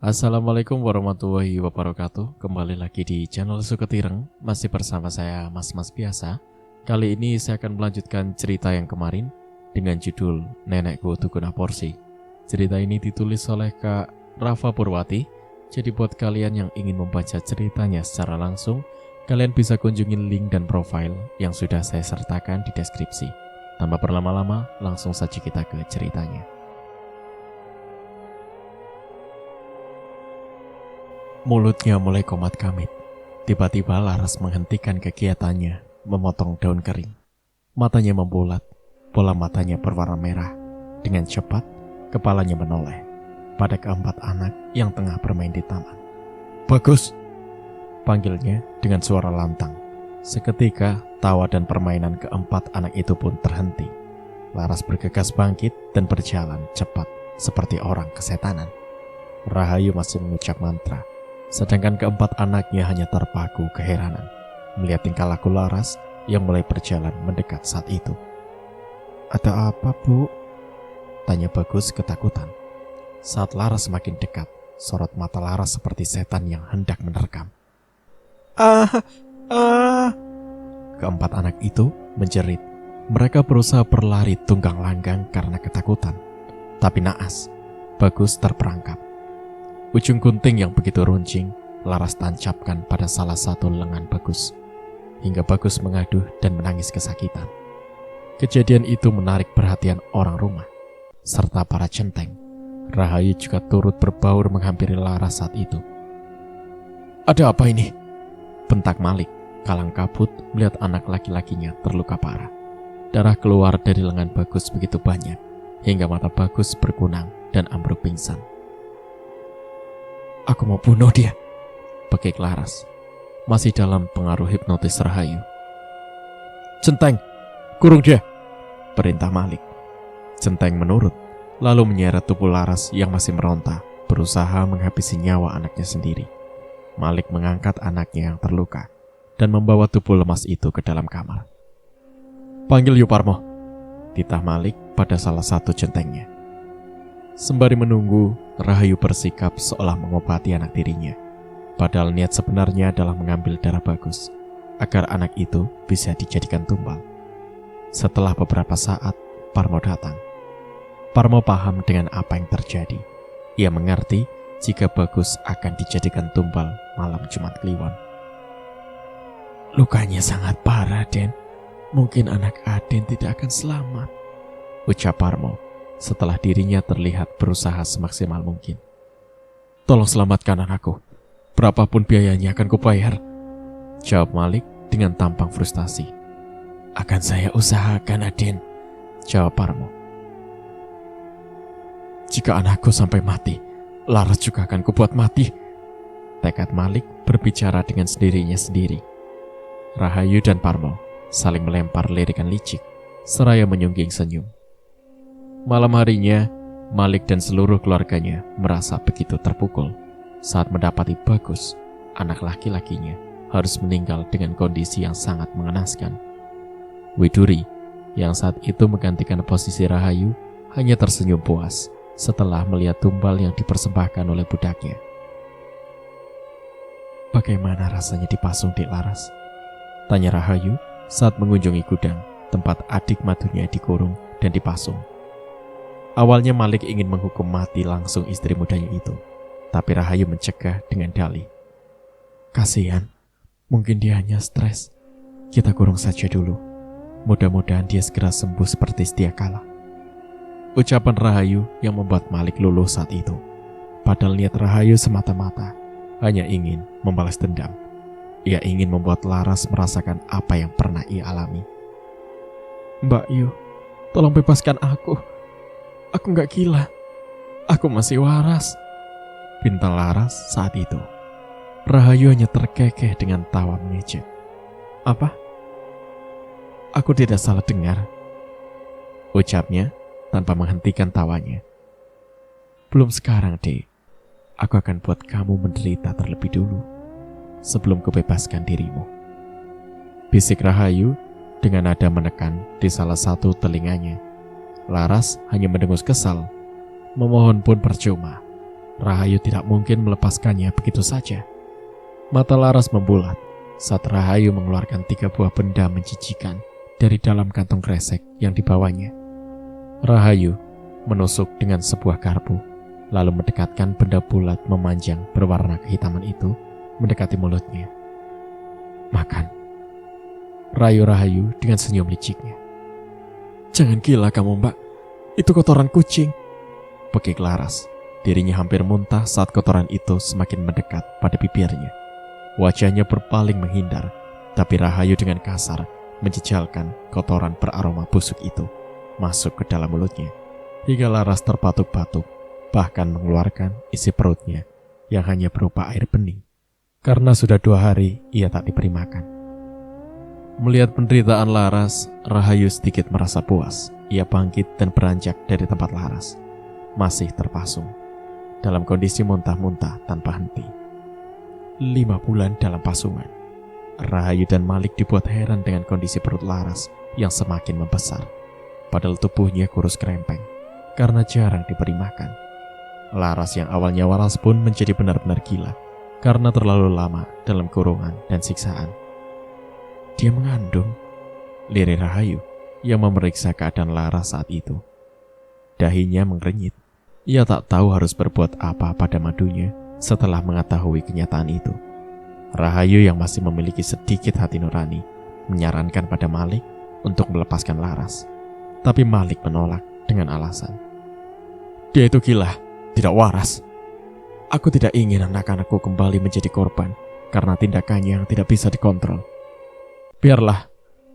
Assalamualaikum warahmatullahi wabarakatuh. Kembali lagi di channel Suketireng. Masih bersama saya Mas biasa. Kali ini saya akan melanjutkan cerita yang kemarin dengan judul Nenekku Tukuna Porsi. Cerita ini ditulis oleh Kak Rafa Purwati. Jadi buat kalian yang ingin membaca ceritanya secara langsung, kalian bisa kunjungi link dan profil yang sudah saya sertakan di deskripsi. Tanpa berlama-lama, langsung saja kita ke ceritanya. Mulutnya mulai komat-kamit. Tiba-tiba Laras menghentikan kegiatannya, memotong daun kering. Matanya membulat, bola matanya berwarna merah. Dengan cepat, kepalanya menoleh pada keempat anak yang tengah bermain di taman. "Bagus!" panggilnya dengan suara lantang. Seketika, tawa dan permainan keempat anak itu pun terhenti. Laras bergegas bangkit dan berjalan cepat seperti orang kesetanan. Rahayu masih mengucap mantra, sedangkan keempat anaknya hanya terpaku keheranan melihat tingkah laku Laras yang mulai berjalan mendekat saat itu. "Ada apa, Bu?" tanya Bagus ketakutan. Saat Laras semakin dekat, sorot mata Laras seperti setan yang hendak menerkam. Keempat anak itu menjerit. Mereka berusaha berlari tunggang langgang karena ketakutan. Tapi naas, Bagus terperangkap. Ujung gunting yang begitu runcing, Laras tancapkan pada salah satu lengan Bagus, hingga Bagus mengaduh dan menangis kesakitan. Kejadian itu menarik perhatian orang rumah, serta para centeng. Rahayu juga turut berbaur menghampiri Laras saat itu. "Ada apa ini?" bentak Malik, kalang kabut melihat anak laki-lakinya terluka parah. Darah keluar dari lengan Bagus begitu banyak, hingga mata Bagus berkunang dan ambruk pingsan. "Aku mau bunuh dia," bekik Laras, masih dalam pengaruh hipnotis Rahayu. "Centeng, kurung dia," perintah Malik. Centeng menurut, lalu menyeret tubuh Laras yang masih meronta, berusaha menghabisi nyawa anaknya sendiri. Malik mengangkat anaknya yang terluka dan membawa tubuh lemas itu ke dalam kamar. "Panggil Yuparmo," titah Malik pada salah satu centengnya. Sembari menunggu, Rahayu bersikap seolah mengobati anak tirinya. Padahal niat sebenarnya adalah mengambil darah Bagus, agar anak itu bisa dijadikan tumbal. Setelah beberapa saat, Parmo datang. Parmo paham dengan apa yang terjadi. Ia mengerti jika Bagus akan dijadikan tumbal malam Jumat Kliwon. "Lukanya sangat parah, Den. Mungkin anak Aden tidak akan selamat," ucap Parmo setelah dirinya terlihat berusaha semaksimal mungkin. "Tolong selamatkan anakku. Berapapun biayanya akan kubayar," jawab Malik dengan tampang frustasi. "Akan saya usahakan, Aden," jawab Parmo. "Jika anakku sampai mati, Laras juga akan kubuat mati," tekad Malik berbicara dengan sendirinya sendiri. Rahayu dan Parmo saling melempar lirikan licik, seraya menyungging senyum. Malam harinya, Malik dan seluruh keluarganya merasa begitu terpukul saat mendapati Bagus, anak laki-lakinya, harus meninggal dengan kondisi yang sangat mengenaskan. Widuri, yang saat itu menggantikan posisi Rahayu, hanya tersenyum puas setelah melihat tumbal yang dipersembahkan oleh budaknya. "Bagaimana rasanya dipasung, Dik Laras?" tanya Rahayu saat mengunjungi gudang tempat adik madunya dikurung dan dipasung. Awalnya Malik ingin menghukum mati langsung istri mudanya itu, tapi Rahayu mencegah dengan dalih, "Kasihan, mungkin dia hanya stres. Kita kurung saja dulu. Mudah-mudahan dia segera sembuh seperti sedia kala." Ucapan Rahayu yang membuat Malik luluh saat itu. Padahal niat Rahayu semata-mata hanya ingin membalas dendam. Ia ingin membuat Laras merasakan apa yang pernah ia alami. "Mbak Yu, tolong bebaskan aku. Aku gak gila. Aku masih waras," pinta Laras saat itu. Rahayu hanya terkekeh dengan tawa mengejek. "Apa? Aku tidak salah dengar?" ucapnya tanpa menghentikan tawanya. "Belum sekarang, Dek. Aku akan buat kamu menderita terlebih dulu sebelum kubebaskan dirimu," bisik Rahayu dengan nada menekan di salah satu telinganya. Laras hanya mendengus kesal, memohon pun percuma. Rahayu tidak mungkin melepaskannya begitu saja. Mata Laras membulat saat Rahayu mengeluarkan 3 buah benda menjijikan dari dalam kantong kresek yang dibawanya. Rahayu menusuk dengan sebuah garpu, lalu mendekatkan benda bulat memanjang berwarna kehitaman itu mendekati mulutnya. Makan, rayu Rahayu dengan senyum liciknya. Jangan gila kamu, Mbak. Itu kotoran kucing. Pekik Laras. Dirinya hampir muntah saat kotoran itu semakin mendekat pada bibirnya. Wajahnya berpaling menghindar, tapi Rahayu dengan kasar menjejalkan kotoran beraroma busuk itu masuk ke dalam mulutnya, hingga Laras terbatuk-batuk, bahkan mengeluarkan isi perutnya yang hanya berupa air bening, karena sudah 2 hari ia tak diberi makan. Melihat penderitaan Laras, Rahayu sedikit merasa puas. Ia bangkit dan beranjak dari tempat Laras, masih terpasung, dalam kondisi muntah-muntah tanpa henti. 5 bulan dalam pasungan, Rahayu dan Malik dibuat heran dengan kondisi perut Laras yang semakin membesar, padahal tubuhnya kurus kerempeng karena jarang diberi makan. Laras yang awalnya waras pun menjadi benar-benar gila karena terlalu lama dalam kurungan dan siksaan. Dia mengandung, lirik Rahayu yang memeriksa keadaan Laras saat itu. Dahinya mengerenyit. Ia tak tahu harus berbuat apa pada madunya setelah mengetahui kenyataan itu. Rahayu yang masih memiliki sedikit hati nurani menyarankan pada Malik untuk melepaskan Laras. Tapi Malik menolak dengan alasan, dia itu gila, tidak waras. Aku tidak ingin anak-anakku kembali menjadi korban karena tindakannya yang tidak bisa dikontrol. Biarlah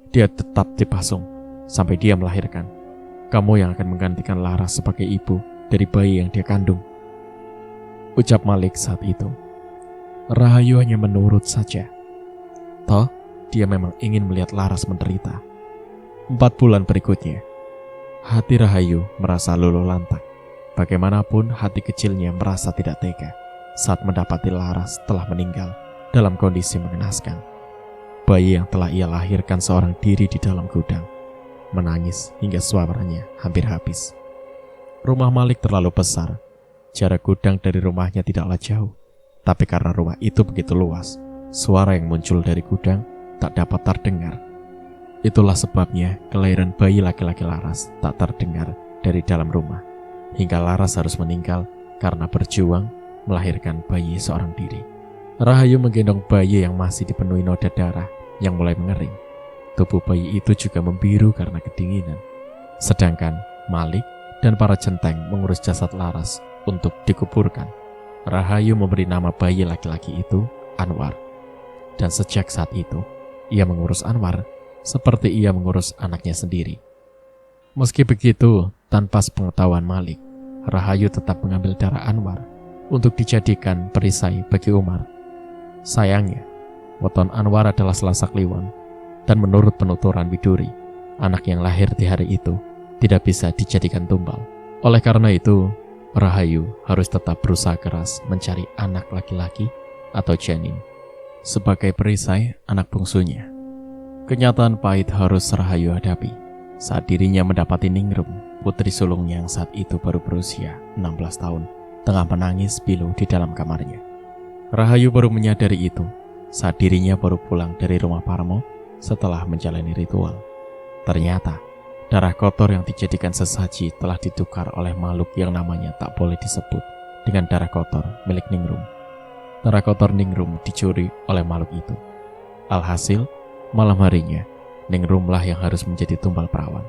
dia tetap dipasung sampai dia melahirkan. Kamu yang akan menggantikan Laras sebagai ibu dari bayi yang dia kandung, ucap Malik saat itu. Rahayu hanya menurut saja. Toh, dia memang ingin melihat Laras menderita. 4 bulan berikutnya, hati Rahayu merasa luluh lantak. Bagaimanapun hati kecilnya merasa tidak tega saat mendapati Laras telah meninggal dalam kondisi mengenaskan. Bayi yang telah ia lahirkan seorang diri di dalam gudang, menangis hingga suaranya hampir habis. Rumah Malik terlalu besar. Jarak gudang dari rumahnya tidaklah jauh. Tapi karena rumah itu begitu luas, suara yang muncul dari gudang tak dapat terdengar. Itulah sebabnya kelahiran bayi laki-laki Laras tak terdengar dari dalam rumah, hingga Laras harus meninggal karena berjuang melahirkan bayi seorang diri. Rahayu menggendong bayi yang masih dipenuhi noda darah yang mulai mengering. Tubuh bayi itu juga membiru karena kedinginan. Sedangkan Malik dan para centeng mengurus jasad Laras untuk dikuburkan. Rahayu memberi nama bayi laki-laki itu Anwar. Dan sejak saat itu, ia mengurus Anwar seperti ia mengurus anaknya sendiri. Meski begitu, tanpa sepengetahuan Malik, Rahayu tetap mengambil darah Anwar untuk dijadikan perisai bagi Umar. Sayangnya, weton Anwar adalah Selasa Kliwon, dan menurut penuturan Widuri, anak yang lahir di hari itu tidak bisa dijadikan tumbal. Oleh karena itu, Rahayu harus tetap berusaha keras mencari anak laki-laki atau janin sebagai perisai anak bungsunya. Kenyataan pahit harus Rahayu hadapi saat dirinya mendapati Ningrum, putri sulungnya yang saat itu baru berusia 16 tahun, tengah menangis pilu di dalam kamarnya. Rahayu baru menyadari itu saat dirinya baru pulang dari rumah Parmo setelah menjalani ritual. Ternyata darah kotor yang dijadikan sesaji telah ditukar oleh makhluk yang namanya tak boleh disebut dengan darah kotor milik Ningrum. Darah kotor Ningrum dicuri oleh makhluk itu. Alhasil, malam harinya, Ningrumlah yang harus menjadi tumbal perawan.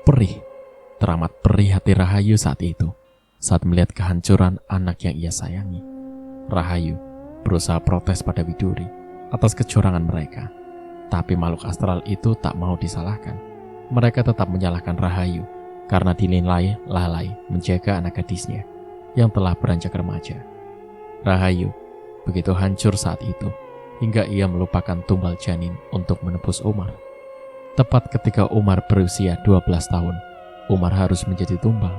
Perih, teramat perih hati Rahayu saat itu, saat melihat kehancuran anak yang ia sayangi. Rahayu berusaha protes pada Widuri atas kecurangan mereka, tapi makhluk astral itu tak mau disalahkan. Mereka tetap menyalahkan Rahayu karena dinilai lalai menjaga anak gadisnya yang telah beranjak remaja. Rahayu begitu hancur saat itu hingga ia melupakan tumbal janin untuk menebus Umar. Tepat ketika Umar berusia 12 tahun, Umar harus menjadi tumbal.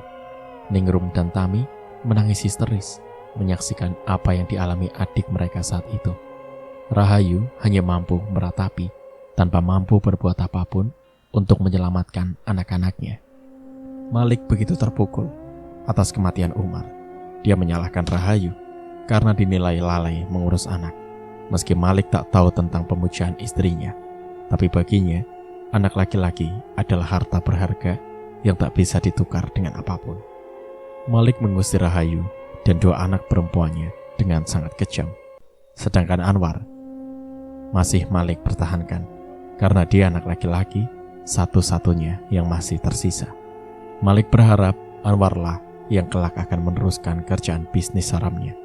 Ningrum dan Tami menangis histeris menyaksikan apa yang dialami adik mereka saat itu. Rahayu hanya mampu meratapi tanpa mampu berbuat apapun untuk menyelamatkan anak-anaknya. Malik begitu terpukul atas kematian Umar. dia menyalahkan Rahayu karena dinilai lalai mengurus anak. Meski Malik tak tahu tentang pemujaan istrinya, tapi baginya, anak laki-laki adalah harta berharga yang tak bisa ditukar dengan apapun. Malik mengusir Rahayu dan 2 anak perempuannya dengan sangat kejam. Sedangkan Anwar masih Malik pertahankan karena dia anak laki-laki satu-satunya yang masih tersisa. Malik berharap Anwarlah yang kelak akan meneruskan kerjaan bisnis haramnya.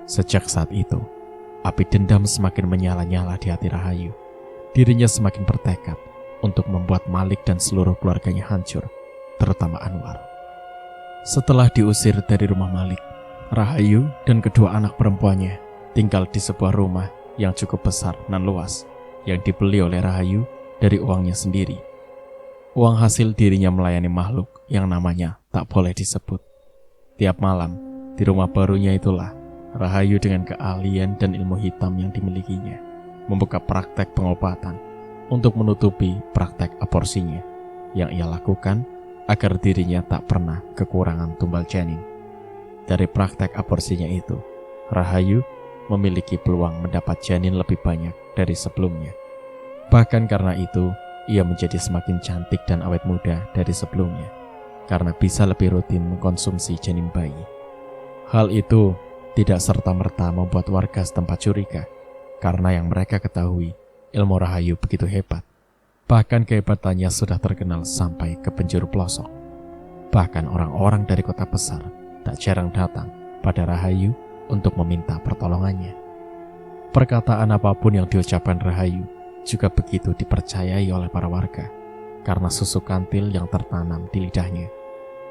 Sejak saat itu, api dendam semakin menyala-nyala di hati Rahayu. Dirinya semakin bertekad untuk membuat Malik dan seluruh keluarganya hancur, terutama Anwar. Setelah diusir dari rumah Malik, Rahayu dan kedua anak perempuannya tinggal di sebuah rumah yang cukup besar dan luas yang dibeli oleh Rahayu dari uangnya sendiri. Uang hasil dirinya melayani makhluk yang namanya tak boleh disebut. Tiap malam, di rumah barunya itulah, Rahayu dengan keahlian dan ilmu hitam yang dimilikinya membuka praktek pengobatan untuk menutupi praktek aborsinya yang ia lakukan agar dirinya tak pernah kekurangan tumbal janin. Dari praktek aborsinya itu, Rahayu memiliki peluang mendapat janin lebih banyak dari sebelumnya. Bahkan karena itu, ia menjadi semakin cantik dan awet muda dari sebelumnya, karena bisa lebih rutin mengkonsumsi janin bayi. Hal itu tidak serta-merta membuat warga setempat curiga, karena yang mereka ketahui, ilmu Rahayu begitu hebat. Bahkan kehebatannya sudah terkenal sampai ke penjuru pelosok. Bahkan orang-orang dari kota besar tak jarang datang pada Rahayu untuk meminta pertolongannya. Perkataan apapun yang diucapkan Rahayu juga begitu dipercayai oleh para warga, karena susu kantil yang tertanam di lidahnya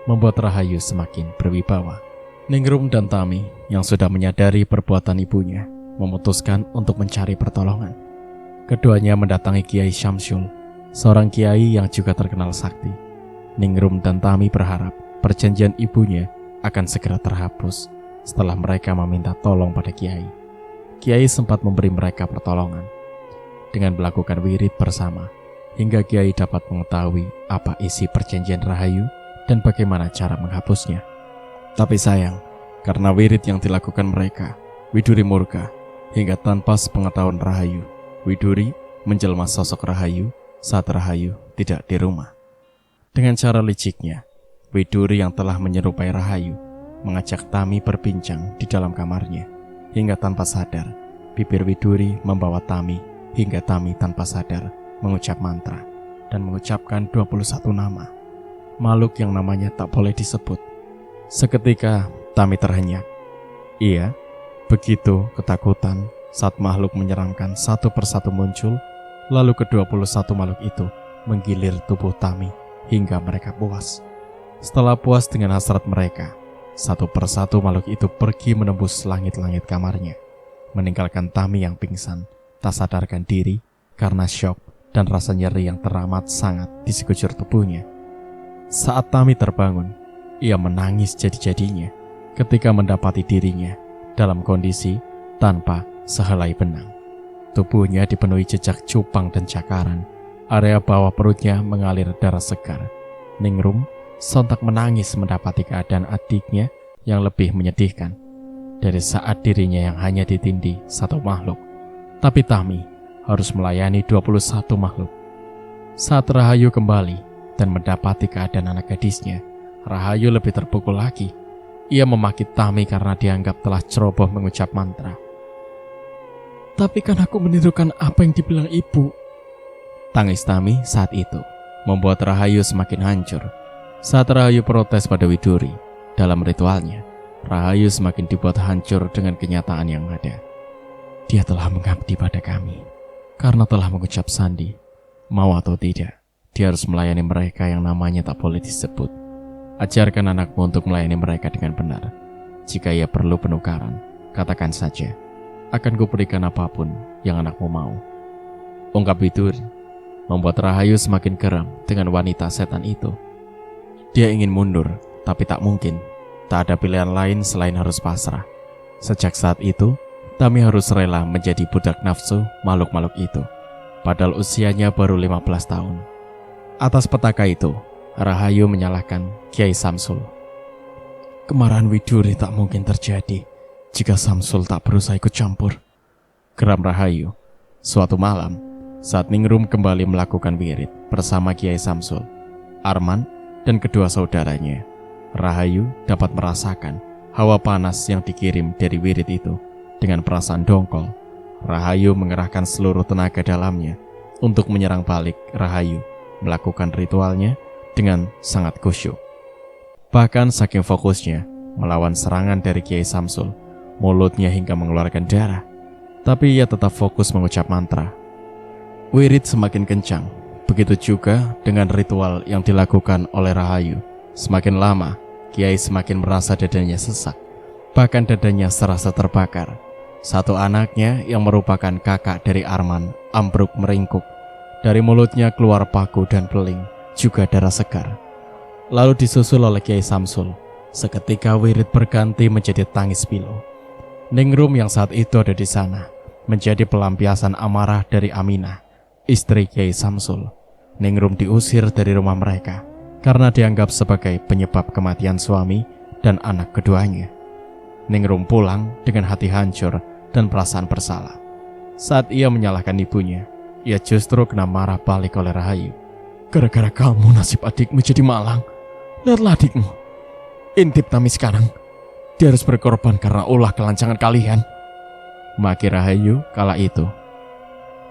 membuat Rahayu semakin berwibawa. Ningrum dan Tami yang sudah menyadari perbuatan ibunya memutuskan untuk mencari pertolongan. Keduanya mendatangi Kiai Syamsul, seorang kiai yang juga terkenal sakti. Ningrum dan Tami berharap perjanjian ibunya akan segera terhapus setelah mereka meminta tolong pada kiai. Kiai sempat memberi mereka pertolongan dengan melakukan wirid bersama, hingga kiai dapat mengetahui apa isi perjanjian Rahayu dan bagaimana cara menghapusnya. Tapi sayang, karena wirid yang dilakukan mereka, Widuri murka, hingga tanpa sepengetahuan Rahayu, Widuri menjelma sosok Rahayu saat Rahayu tidak di rumah. Dengan cara liciknya, Widuri yang telah menyerupai Rahayu mengajak Tami berbincang di dalam kamarnya, hingga tanpa sadar, bibir Widuri membawa Tami hingga Tami tanpa sadar mengucap mantra dan mengucapkan 21 nama, makhluk yang namanya tak boleh disebut. Seketika Tami terhenyak. Ia begitu ketakutan saat makhluk menyeramkan satu persatu muncul, lalu ke-21 makhluk itu menggilir tubuh Tami hingga mereka puas. Setelah puas dengan hasrat mereka, satu persatu makhluk itu pergi menembus langit-langit kamarnya, meninggalkan Tami yang pingsan, tak sadarkan diri karena syok dan rasa nyeri yang teramat sangat di sekujur tubuhnya. Saat Tami terbangun, ia menangis jadi-jadinya ketika mendapati dirinya dalam kondisi tanpa sehelai benang. Tubuhnya dipenuhi jejak cupang dan cakaran. Area bawah perutnya mengalir darah segar. Ningrum sontak menangis mendapati keadaan adiknya yang lebih menyedihkan dari saat dirinya yang hanya ditindih satu makhluk. Tapi Tami harus melayani 21 makhluk. Saat Rahayu kembali dan mendapati keadaan anak gadisnya, Rahayu lebih terpukul lagi. Ia memaki Tami karena dianggap telah ceroboh mengucap mantra. Tapi kan aku menirukan apa yang dibilang ibu. Tangis Tami saat itu membuat Rahayu semakin hancur. Saat Rahayu protes pada Widuri dalam ritualnya, Rahayu semakin dibuat hancur dengan kenyataan yang ada. Dia telah mengabdi pada kami karena telah mengucap sandi. Mau atau tidak, dia harus melayani mereka yang namanya tak boleh disebut. Ajarkan anakmu untuk melayani mereka dengan benar. Jika ia perlu penukaran, katakan saja. Akan kuberikan apapun yang anakmu mau. Ungkap Widuri membuat Rahayu semakin geram dengan wanita setan itu. Dia ingin mundur, tapi tak mungkin. Tak ada pilihan lain selain harus pasrah. Sejak saat itu, Tami harus rela menjadi budak nafsu makhluk-makhluk itu, padahal usianya baru 15 tahun. Atas petaka itu, Rahayu menyalahkan Kiai Samsul. Kemarahan Widuri tak mungkin terjadi jika Samsul tak berusaha ikut campur, geram Rahayu. Suatu malam, saat Ningrum kembali melakukan wirid bersama Kiai Samsul, Arman, dan kedua saudaranya, Rahayu dapat merasakan hawa panas yang dikirim dari wirid itu. Dengan perasaan dongkol, Rahayu mengerahkan seluruh tenaga dalamnya untuk menyerang balik Rahayu, melakukan ritualnya dengan sangat khusyuk. Bahkan saking fokusnya melawan serangan dari Kiai Samsul, mulutnya hingga mengeluarkan darah, tapi ia tetap fokus mengucap mantra. Wirid semakin kencang, begitu juga dengan ritual yang dilakukan oleh Rahayu. Semakin lama, Kiai semakin merasa dadanya sesak, bahkan dadanya serasa terbakar. Satu anaknya yang merupakan kakak dari Arman ambruk meringkuk. Dari mulutnya keluar paku dan beling, juga darah segar. Lalu disusul oleh Kiai Samsul. Seketika wirid berganti menjadi tangis pilu. Ningrum yang saat itu ada di sana menjadi pelampiasan amarah dari Aminah, istri Kiai Samsul. Ningrum diusir dari rumah mereka karena dianggap sebagai penyebab kematian suami dan anak keduanya. Ningrum pulang dengan hati hancur dan perasaan bersalah. Saat ia menyalahkan ibunya, ia justru kena marah balik oleh Rahayu. Gara-gara kamu nasib adikmu jadi malang. Lihatlah adikmu, intip Tami sekarang. Dia harus berkorban karena ulah kelancangan kalian, maki Rahayu kala itu.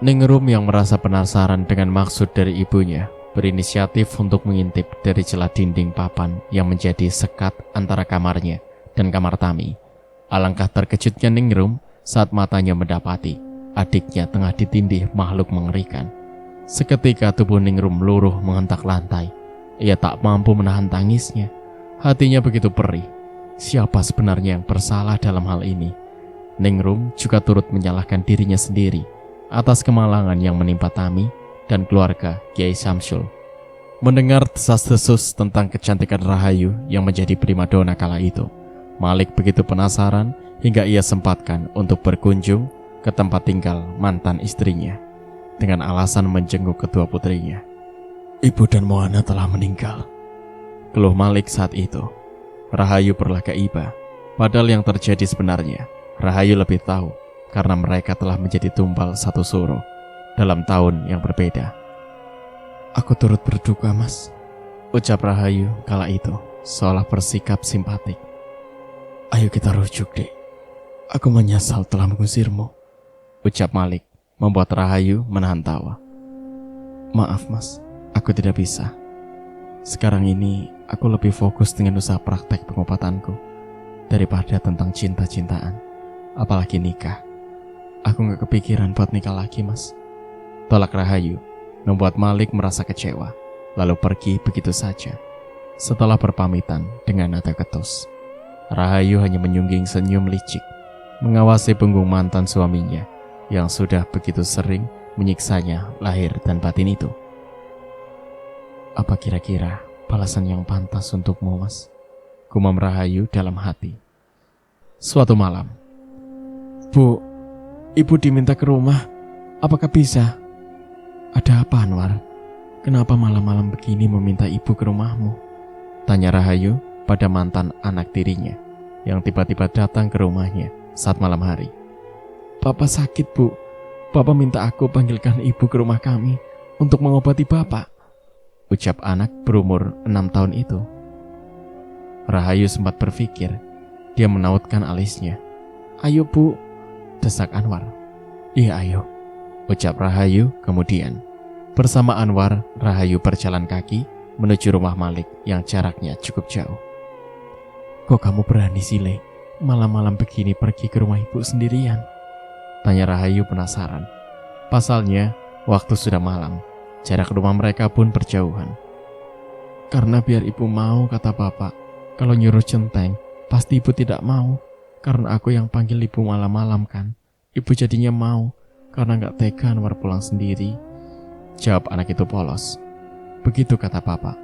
Ningrum yang merasa penasaran dengan maksud dari ibunya berinisiatif untuk mengintip dari celah dinding papan yang menjadi sekat antara kamarnya dan kamar Tami. Alangkah terkejutnya Ningrum saat matanya mendapati adiknya tengah ditindih makhluk mengerikan. Seketika tubuh Ningrum luruh menghentak lantai. Ia tak mampu menahan tangisnya. Hatinya begitu perih. Siapa sebenarnya yang bersalah dalam hal ini? Ningrum juga turut menyalahkan dirinya sendiri atas kemalangan yang menimpa Tami dan keluarga Kiai Samsul. Mendengar desas-desus tentang kecantikan Rahayu yang menjadi primadona kala itu, Malik begitu penasaran hingga ia sempatkan untuk berkunjung ke tempat tinggal mantan istrinya dengan alasan menjenguk kedua putrinya. Ibu dan Moana telah meninggal, keluh Malik saat itu. Rahayu berlagak iba, padahal yang terjadi sebenarnya Rahayu lebih tahu karena mereka telah menjadi tumbal satu suruh dalam tahun yang berbeda. Aku turut berduka, Mas, ucap Rahayu kala itu seolah bersikap simpatik. Ayo kita rujuk, Dek. Aku menyesal telah mengusirmu, ucap Malik, membuat Rahayu menahan tawa. Maaf, Mas, aku tidak bisa. Sekarang ini aku lebih fokus dengan usaha praktek pengobatanku daripada tentang cinta-cintaan, apalagi nikah. Aku gak kepikiran buat nikah lagi, Mas, tolak Rahayu, membuat Malik merasa kecewa, lalu pergi begitu saja. Setelah berpamitan dengan nada ketus, Rahayu hanya menyungging senyum licik, mengawasi punggung mantan suaminya yang sudah begitu sering menyiksanya lahir dan batin itu. Apa kira-kira balasan yang pantas untukmu, Mas? Gumam Rahayu dalam hati. Suatu malam, Bu, Ibu diminta ke rumah. Apakah bisa? Ada apa, Anwar? Kenapa malam-malam begini meminta Ibu ke rumahmu? Tanya Rahayu pada mantan anak tirinya yang tiba-tiba datang ke rumahnya saat malam hari. Papa sakit, Bu. Papa minta aku panggilkan Ibu ke rumah kami untuk mengobati Bapak, ucap anak berumur 6 tahun itu. Rahayu sempat berpikir. Dia menautkan alisnya. Ayo, Bu, desak Anwar. Iya, ayo, ucap Rahayu kemudian. Bersama Anwar, Rahayu berjalan kaki menuju rumah Malik yang jaraknya cukup jauh. Kok kamu berani, Sile, malam-malam begini pergi ke rumah Ibu sendirian? Tanya Rahayu penasaran. Pasalnya, waktu sudah malam. Jarak rumah mereka pun berjauhan. Karena biar Ibu mau, kata Bapak. Kalau nyuruh centeng, pasti Ibu tidak mau. Karena aku yang panggil Ibu malam-malam kan. Ibu jadinya mau, karena gak tega Anwar pulang sendiri, jawab anak itu polos. Begitu kata Bapak,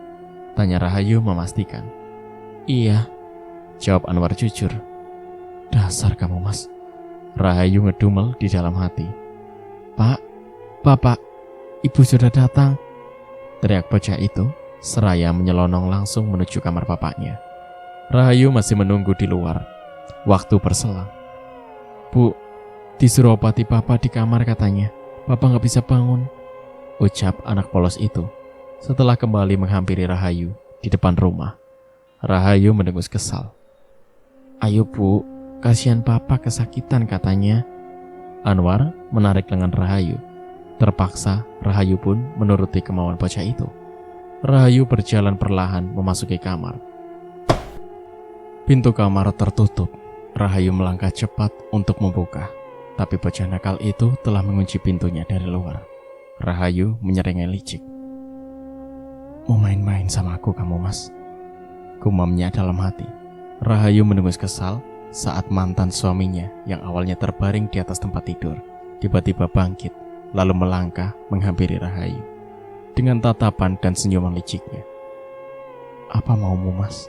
tanya Rahayu memastikan. Iya, jawab Anwar jujur. Dasar kamu, Mas. Rahayu ngedumel di dalam hati. Pak, Bapak, Ibu sudah datang, teriak bocah itu seraya menyelonong langsung menuju kamar bapaknya. Rahayu masih menunggu di luar. Waktu berselang. "Bu, disuruh obati papa di kamar katanya. Papa gak bisa bangun," ucap anak polos itu setelah kembali menghampiri Rahayu di depan rumah. Rahayu mendengus kesal. "Ayo bu, kasihan papa kesakitan katanya." Anwar menarik lengan Rahayu. Terpaksa Rahayu pun menuruti kemauan bocah itu. Rahayu berjalan perlahan memasuki kamar. Pintu kamar tertutup. Rahayu melangkah cepat untuk membuka, tapi bocah nakal itu telah mengunci pintunya dari luar. Rahayu menyeringai licik. "Mau main-main sama aku kamu, Mas?" gumamnya dalam hati. Rahayu mendengus kesal saat mantan suaminya yang awalnya terbaring di atas tempat tidur tiba-tiba bangkit lalu melangkah menghampiri Rahayu dengan tatapan dan senyuman liciknya. "Apa maumu, Mas?"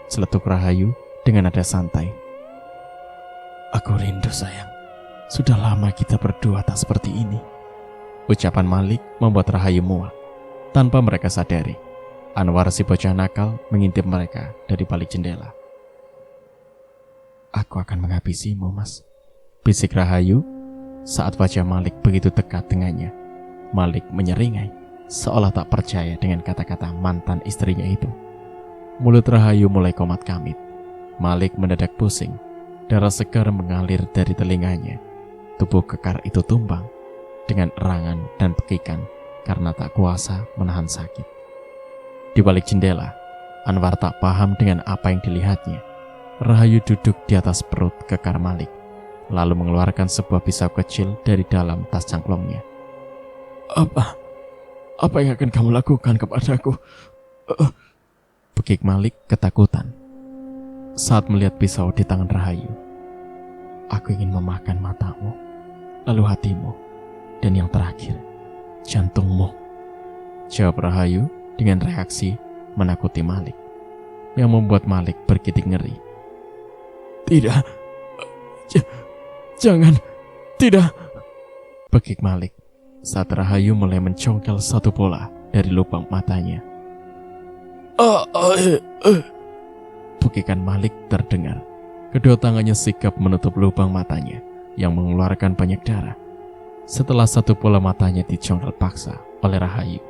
celetuk Rahayu dengan nada santai. "Aku rindu sayang. Sudah lama kita berdua tak seperti ini." Ucapan Malik membuat Rahayu muak. Tanpa mereka sadari, Anwar si bocah nakal mengintip mereka dari balik jendela. "Aku akan menghabisimu, Mas," bisik Rahayu saat wajah Malik begitu dekat dengannya. Malik menyeringai, seolah tak percaya dengan kata-kata mantan istrinya itu. Mulut Rahayu mulai komat-kamit. Malik mendadak pusing. Darah segar mengalir dari telinganya. Tubuh kekar itu tumbang dengan erangan dan pekikan karena tak kuasa menahan sakit. Di balik jendela, Anwar tak paham dengan apa yang dilihatnya. Rahayu duduk di atas perut kekar Malik, lalu mengeluarkan sebuah pisau kecil dari dalam tas cangklongnya. Apa yang akan kamu lakukan kepadaku?" Pekik Malik ketakutan saat melihat pisau di tangan Rahayu. "Aku ingin memakan matamu, lalu hatimu, dan yang terakhir, jantungmu," jawab Rahayu dengan reaksi menakuti Malik, yang membuat Malik bergidik ngeri. "Tidak, jangan, tidak," pekik Malik saat Rahayu mulai mencongkel satu bola dari lubang matanya. Pekikan Malik terdengar. Kedua tangannya sigap menutup lubang matanya yang mengeluarkan banyak darah. Setelah satu bola matanya dicongkel paksa oleh Rahayu.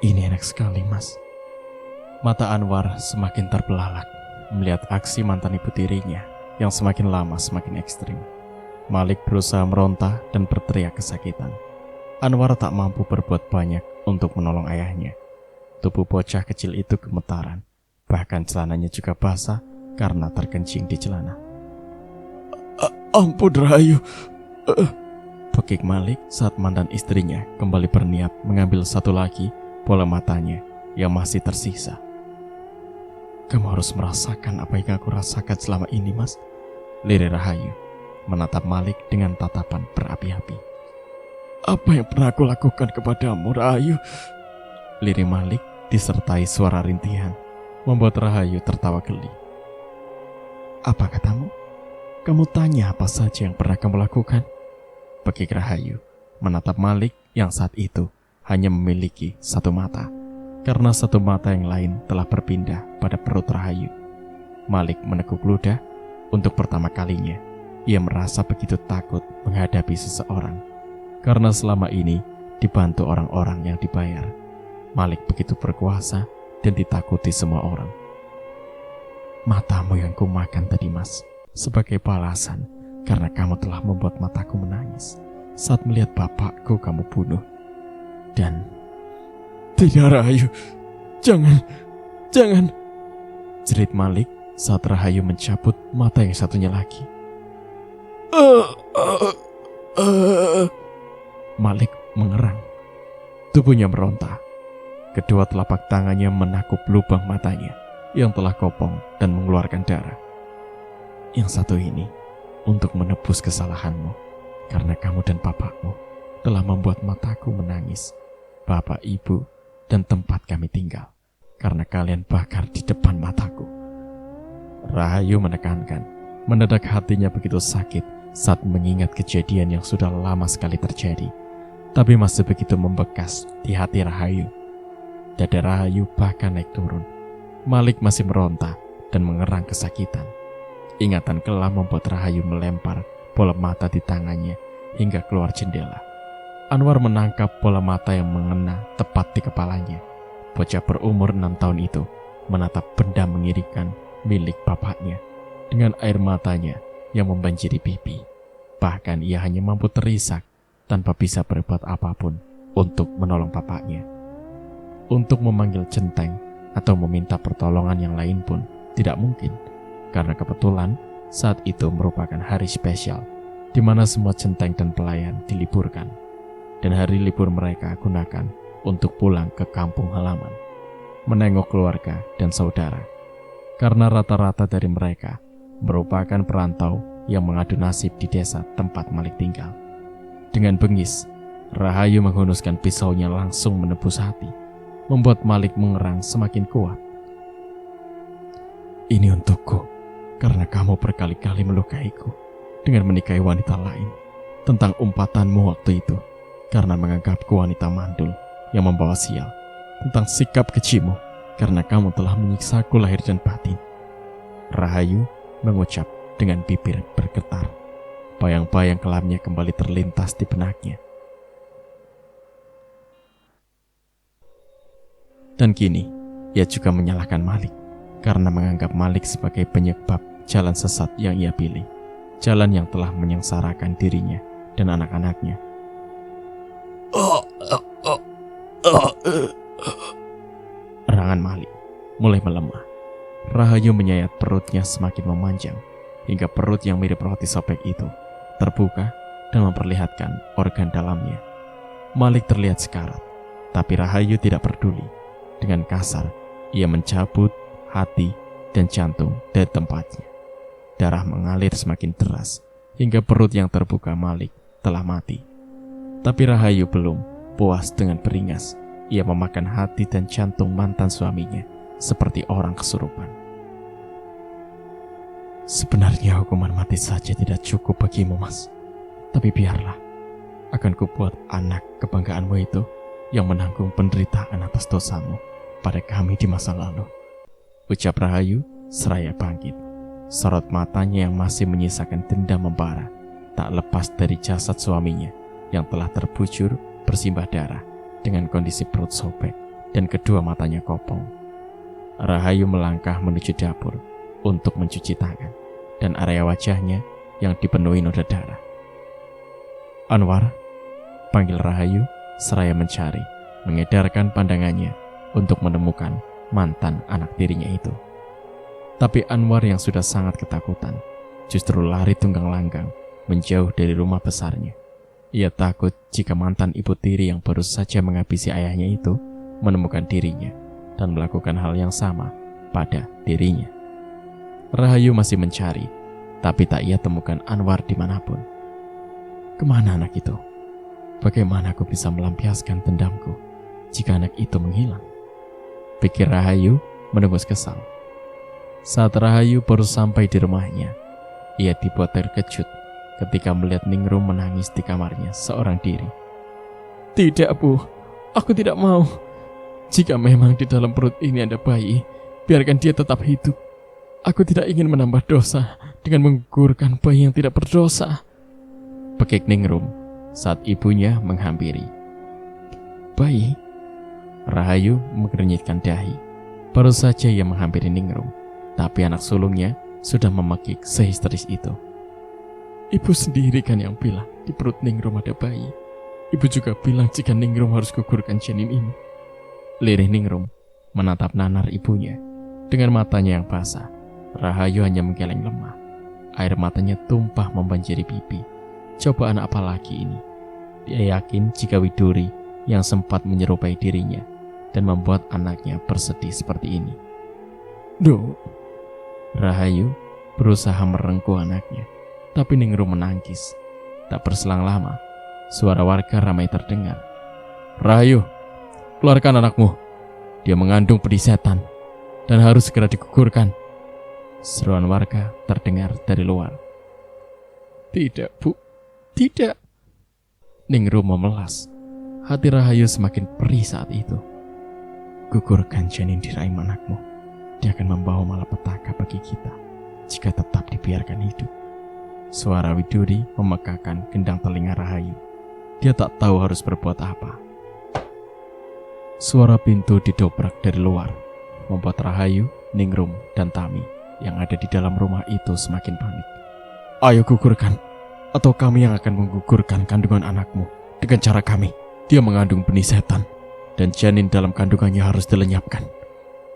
Ini enak sekali, Mas." Mata Anwar semakin terbelalak melihat aksi mantan ibu tirinya yang semakin lama semakin ekstrim. Malik berusaha meronta dan berteriak kesakitan. Anwar tak mampu berbuat banyak untuk menolong ayahnya. Tubuh bocah kecil itu gemetaran, bahkan celananya juga basah karena terkencing di celana. "Ampun Rahayu," pekik Malik saat mantan istrinya kembali berniat mengambil satu lagi bola matanya yang masih tersisa. "Kamu harus merasakan apa yang aku rasakan selama ini, Mas," lirik Rahayu, menatap Malik dengan tatapan berapi-api. "Apa yang pernah aku lakukan kepadamu, Rahayu?" lirik Malik disertai suara rintihan, membuat Rahayu tertawa geli. "Apa katamu? Kamu tanya apa saja yang pernah kamu lakukan?" pekik Rahayu, menatap Malik yang saat itu hanya memiliki satu mata, karena satu mata yang lain telah berpindah pada perut Rahayu. Malik menekuk ludah. Untuk pertama kalinya, ia merasa begitu takut menghadapi seseorang, karena selama ini dibantu orang-orang yang dibayar. Malik begitu berkuasa dan ditakuti semua orang. "Matamu yang kumakan tadi, Mas, sebagai balasan karena kamu telah membuat mataku menangis saat melihat bapakku kamu bunuh. Dan..." "Tidak, Rahayu, jangan, jerit Malik saat Rahayu mencabut mata yang satunya lagi. Malik mengerang. Tubuhnya meronta. Kedua telapak tangannya menakup lubang matanya yang telah kopong dan mengeluarkan darah. "Yang satu ini untuk menebus kesalahanmu, karena kamu dan bapakmu telah membuat mataku menangis. Bapak, ibu, dan tempat kami tinggal, karena kalian bakar di depan mataku." Rahayu menekankan. Mendadak hatinya begitu sakit saat mengingat kejadian yang sudah lama sekali terjadi, tapi masih begitu membekas di hati Rahayu. Dada Rahayu bahkan naik turun. Malik masih meronta dan mengerang kesakitan. Ingatan kelam membuat Rahayu melempar bola mata di tangannya hingga keluar jendela. Anwar menangkap bola mata yang mengena tepat di kepalanya. Bocah berumur 6 tahun itu menatap benda mengerikan milik bapaknya dengan air matanya yang membanjiri pipi. Bahkan ia hanya mampu terisak tanpa bisa berbuat apapun untuk menolong bapaknya. Untuk memanggil centeng atau meminta pertolongan yang lain pun tidak mungkin, karena kebetulan saat itu merupakan hari spesial di mana semua centeng dan pelayan diliburkan, dan hari libur mereka gunakan untuk pulang ke kampung halaman, menengok keluarga dan saudara, karena rata-rata dari mereka merupakan perantau yang mengadu nasib di desa tempat Malik tinggal. Dengan bengis, Rahayu menghunuskan pisaunya langsung menembus hati, membuat Malik mengerang semakin kuat. Ini untukku, karena kamu berkali-kali melukaiku dengan menikahi wanita lain. Tentang umpatanmu waktu itu, karena menganggapku wanita mandul yang membawa sial. Tentang sikap kejimu, karena kamu telah menyiksaku lahir dan batin. Rahayu mengucap dengan bibir bergetar. Bayang-bayang kelamnya kembali terlintas di benaknya. Dan kini, ia juga menyalahkan Malik karena menganggap Malik sebagai penyebab jalan sesat yang ia pilih, jalan yang telah menyengsarakan dirinya dan anak-anaknya. Erangan Malik mulai melemah. Rahayu menyayat perutnya semakin memanjang, hingga perut yang mirip roti sobek itu terbuka dan memperlihatkan organ dalamnya. Malik terlihat sekarat, tapi Rahayu tidak peduli. Dengan kasar, ia mencabut hati dan jantung dari tempatnya. Darah mengalir semakin deras, hingga perut yang terbuka Malik telah mati. Tapi Rahayu belum puas dengan beringas. Ia memakan hati dan jantung mantan suaminya seperti orang kesurupan. Sebenarnya hukuman mati saja tidak cukup bagimu, Mas. Tapi biarlah, akan kubuat anak kebanggaanmu itu yang menanggung penderitaan atas dosamu pada kami di masa lalu. Ucap Rahayu seraya bangkit. Sorot matanya yang masih menyisakan dendam membara tak lepas dari jasad suaminya yang telah terbujur bersimbah darah dengan kondisi perut sobek dan kedua matanya kopong. Rahayu melangkah menuju dapur untuk mencuci tangan dan area wajahnya yang dipenuhi noda darah. Anwar, panggil Rahayu seraya mencari, mengedarkan pandangannya untuk menemukan mantan anak tirinya itu. Tapi Anwar yang sudah sangat ketakutan justru lari tunggang langgang menjauh dari rumah besarnya. Ia takut jika mantan ibu tiri yang baru saja menghabisi ayahnya itu menemukan dirinya dan melakukan hal yang sama pada dirinya. Rahayu masih mencari, tapi tak ia temukan Anwar dimanapun. Kemana anak itu? Bagaimana aku bisa melampiaskan dendamku jika anak itu menghilang? Pikir Rahayu menembus kesal. Saat Rahayu baru sampai di rumahnya, ia dibuat terkejut ketika melihat Ningrum menangis di kamarnya seorang diri. Tidak, Bu, aku tidak mau. Jika memang di dalam perut ini ada bayi, biarkan dia tetap hidup. Aku tidak ingin menambah dosa dengan menggugurkan bayi yang tidak berdosa. Pekik Ningrum saat ibunya menghampiri. Bayi? Rahayu mengernyitkan dahi. Baru saja ia menghampiri Ningrum, tapi anak sulungnya sudah memekik sehisteris itu. Ibu sendiri kan yang bilang di perut Ningrum ada bayi. Ibu juga bilang jika Ningrum harus gugurkan janin ini. Lirih Ningrum menatap nanar ibunya. Dengan matanya yang basah, Rahayu hanya menggeleng lemah. Air matanya tumpah membanjiri pipi. Cobaan apa lagi ini? Dia yakin jika Widuri yang sempat menyerupai dirinya dan membuat anaknya bersedih seperti ini. Duh. Rahayu berusaha merengkuh anaknya, tapi Ningrum menangkis. Tak berselang lama, suara warga ramai terdengar. Rahayu, keluarkan anakmu. Dia mengandung pedih setan dan harus segera digugurkan. Seruan warga terdengar dari luar. Tidak, Bu. Tidak. Ningrum memelas. Hati Rahayu semakin perih saat itu. Gugurkan janin di rahim anakmu. Dia akan membawa malapetaka bagi kita jika tetap dibiarkan hidup. Suara Widuri memegahkan gendang telinga Rahayu. Dia tak tahu harus berbuat apa. Suara pintu didobrak dari luar, membuat Rahayu, Ningrum, dan Tami yang ada di dalam rumah itu semakin panik. Ayo gugurkan, atau kami yang akan menggugurkan kandungan anakmu dengan cara kami. Dia mengandung benih setan, dan janin dalam kandungannya harus dilenyapkan,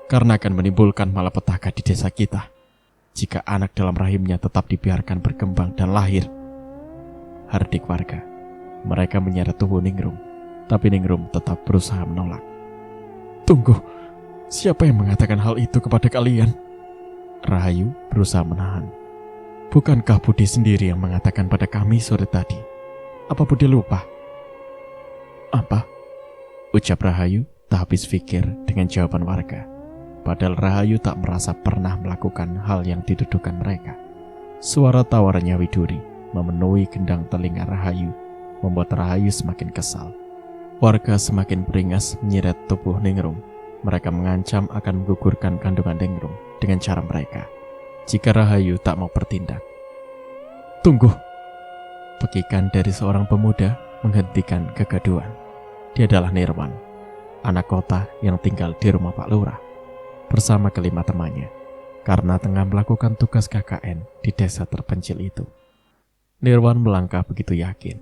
karena akan menimbulkan malapetaka di desa kita jika anak dalam rahimnya tetap dibiarkan berkembang dan lahir. Hardik warga. Mereka menyeret tubuh Ningrum, tapi Ningrum tetap berusaha menolak. Tunggu, siapa yang mengatakan hal itu kepada kalian? Rahayu berusaha menahan. Bukankah Budi sendiri yang mengatakan pada kami sore tadi? Apa Budi lupa? Apa? Ucap Rahayu tak habis pikir dengan jawaban warga. Padahal Rahayu tak merasa pernah melakukan hal yang dituduhkan mereka. Suara tawarannya Widuri memenuhi gendang telinga Rahayu, membuat Rahayu semakin kesal. Warga semakin beringas menyeret tubuh Ningrum. Mereka mengancam akan menggugurkan kandungan Ningrum dengan cara mereka jika Rahayu tak mau bertindak. Tunggu! Pekikan dari seorang pemuda menghentikan kegaduhan. Dia adalah Nirwan, anak kota yang tinggal di rumah Pak Lurah bersama kelima temannya karena tengah melakukan tugas KKN di desa terpencil itu. Nirwan melangkah begitu yakin,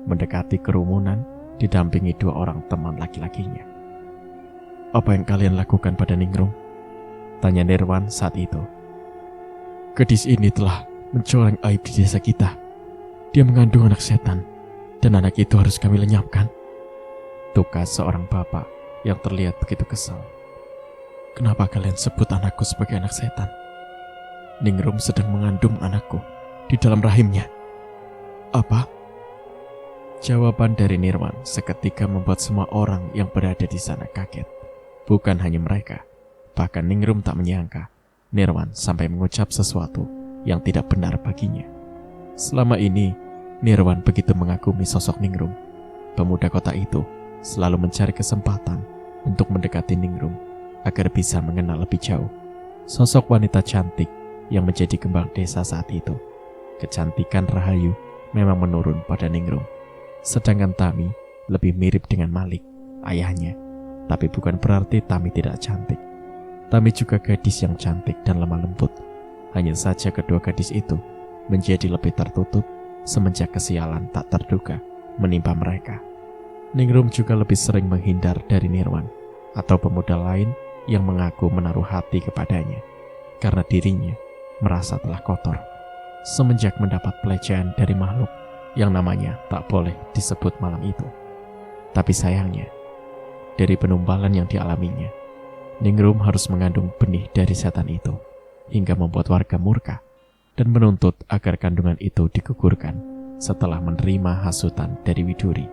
mendekati kerumunan didampingi dua orang teman laki-lakinya. Apa yang kalian lakukan pada Ningrum? Tanya Nirwan saat itu. Gadis ini telah mencoreng aib di desa kita. Dia mengandung anak setan, dan anak itu harus kami lenyapkan. Tukas seorang bapak yang terlihat begitu kesal. Kenapa kalian sebut anakku sebagai anak setan? Ningrum sedang mengandung anakku di dalam rahimnya. Apa? Jawaban dari Nirwan seketika membuat semua orang yang berada di sana kaget. Bukan hanya mereka, bahkan Ningrum tak menyangka Nirwan sampai mengucap sesuatu yang tidak benar baginya. Selama ini, Nirwan begitu mengagumi sosok Ningrum. Pemuda kota itu selalu mencari kesempatan untuk mendekati Ningrum agar bisa mengenal lebih jauh sosok wanita cantik yang menjadi kembang desa saat itu. Kecantikan Rahayu memang menurun pada Ningrum, sedangkan Tami lebih mirip dengan Malik, ayahnya. Tapi bukan berarti Tami tidak cantik. Tami juga gadis yang cantik dan lemah lembut. Hanya saja kedua gadis itu menjadi lebih tertutup semenjak kesialan tak terduga menimpa mereka. Ningrum juga lebih sering menghindar dari Nirwan atau pemuda lain yang mengaku menaruh hati kepadanya karena dirinya merasa telah kotor semenjak mendapat pelecehan dari makhluk yang namanya tak boleh disebut malam itu. Tapi sayangnya, dari penumbalan yang dialaminya, Ningrum harus mengandung benih dari setan itu hingga membuat warga murka dan menuntut agar kandungan itu digugurkan setelah menerima hasutan dari Widuri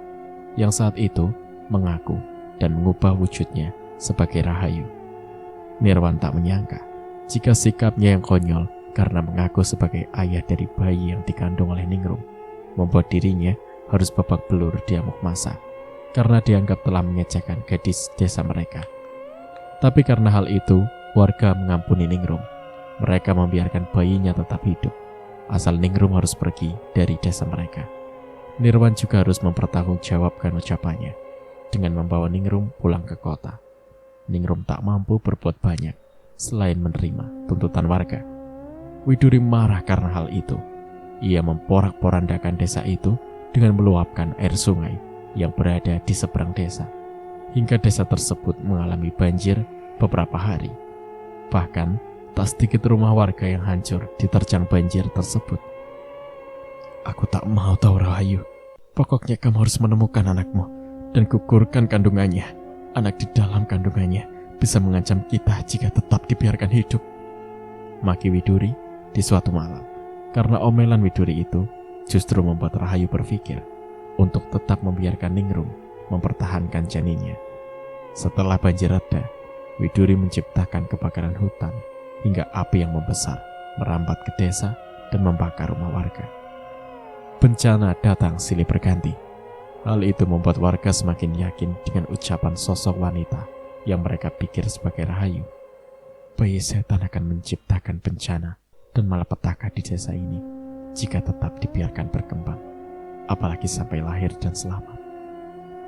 yang saat itu mengaku dan mengubah wujudnya sebagai Rahayu. Nirwan tak menyangka jika sikapnya yang konyol karena mengaku sebagai ayah dari bayi yang dikandung oleh Ningrum membuat dirinya harus babak belur di amuk masa karena dianggap telah mengecewakan gadis desa mereka. Tapi karena hal itu, warga mengampuni Ningrum. Mereka membiarkan bayinya tetap hidup, asal Ningrum harus pergi dari desa mereka. Nirwan juga harus mempertanggungjawabkan ucapannya dengan membawa Ningrum pulang ke kota. Ningrum tak mampu berbuat banyak selain menerima tuntutan warga. Widuri marah karena hal itu. Ia memporak-porandakan desa itu dengan meluapkan air sungai yang berada di seberang desa, hingga desa tersebut mengalami banjir beberapa hari. Bahkan, tak sedikit rumah warga yang hancur diterjang banjir tersebut. Aku tak mau tahu Rahayu. Pokoknya kamu harus menemukan anakmu dan gugurkan kandungannya. Anak di dalam kandungannya bisa mengancam kita jika tetap dibiarkan hidup. Maki Widuri di suatu malam. Karena omelan Widuri itu justru membuat Rahayu berpikir untuk tetap membiarkan Ningrum mempertahankan janinnya. Setelah banjir reda, Widuri menciptakan kebakaran hutan hingga api yang membesar merambat ke desa dan membakar rumah warga. Bencana datang silih berganti. Hal itu membuat warga semakin yakin dengan ucapan sosok wanita yang mereka pikir sebagai rahayu. Bayi setan akan menciptakan bencana dan malapetaka di desa ini jika tetap dibiarkan berkembang, apalagi sampai lahir dan selamat.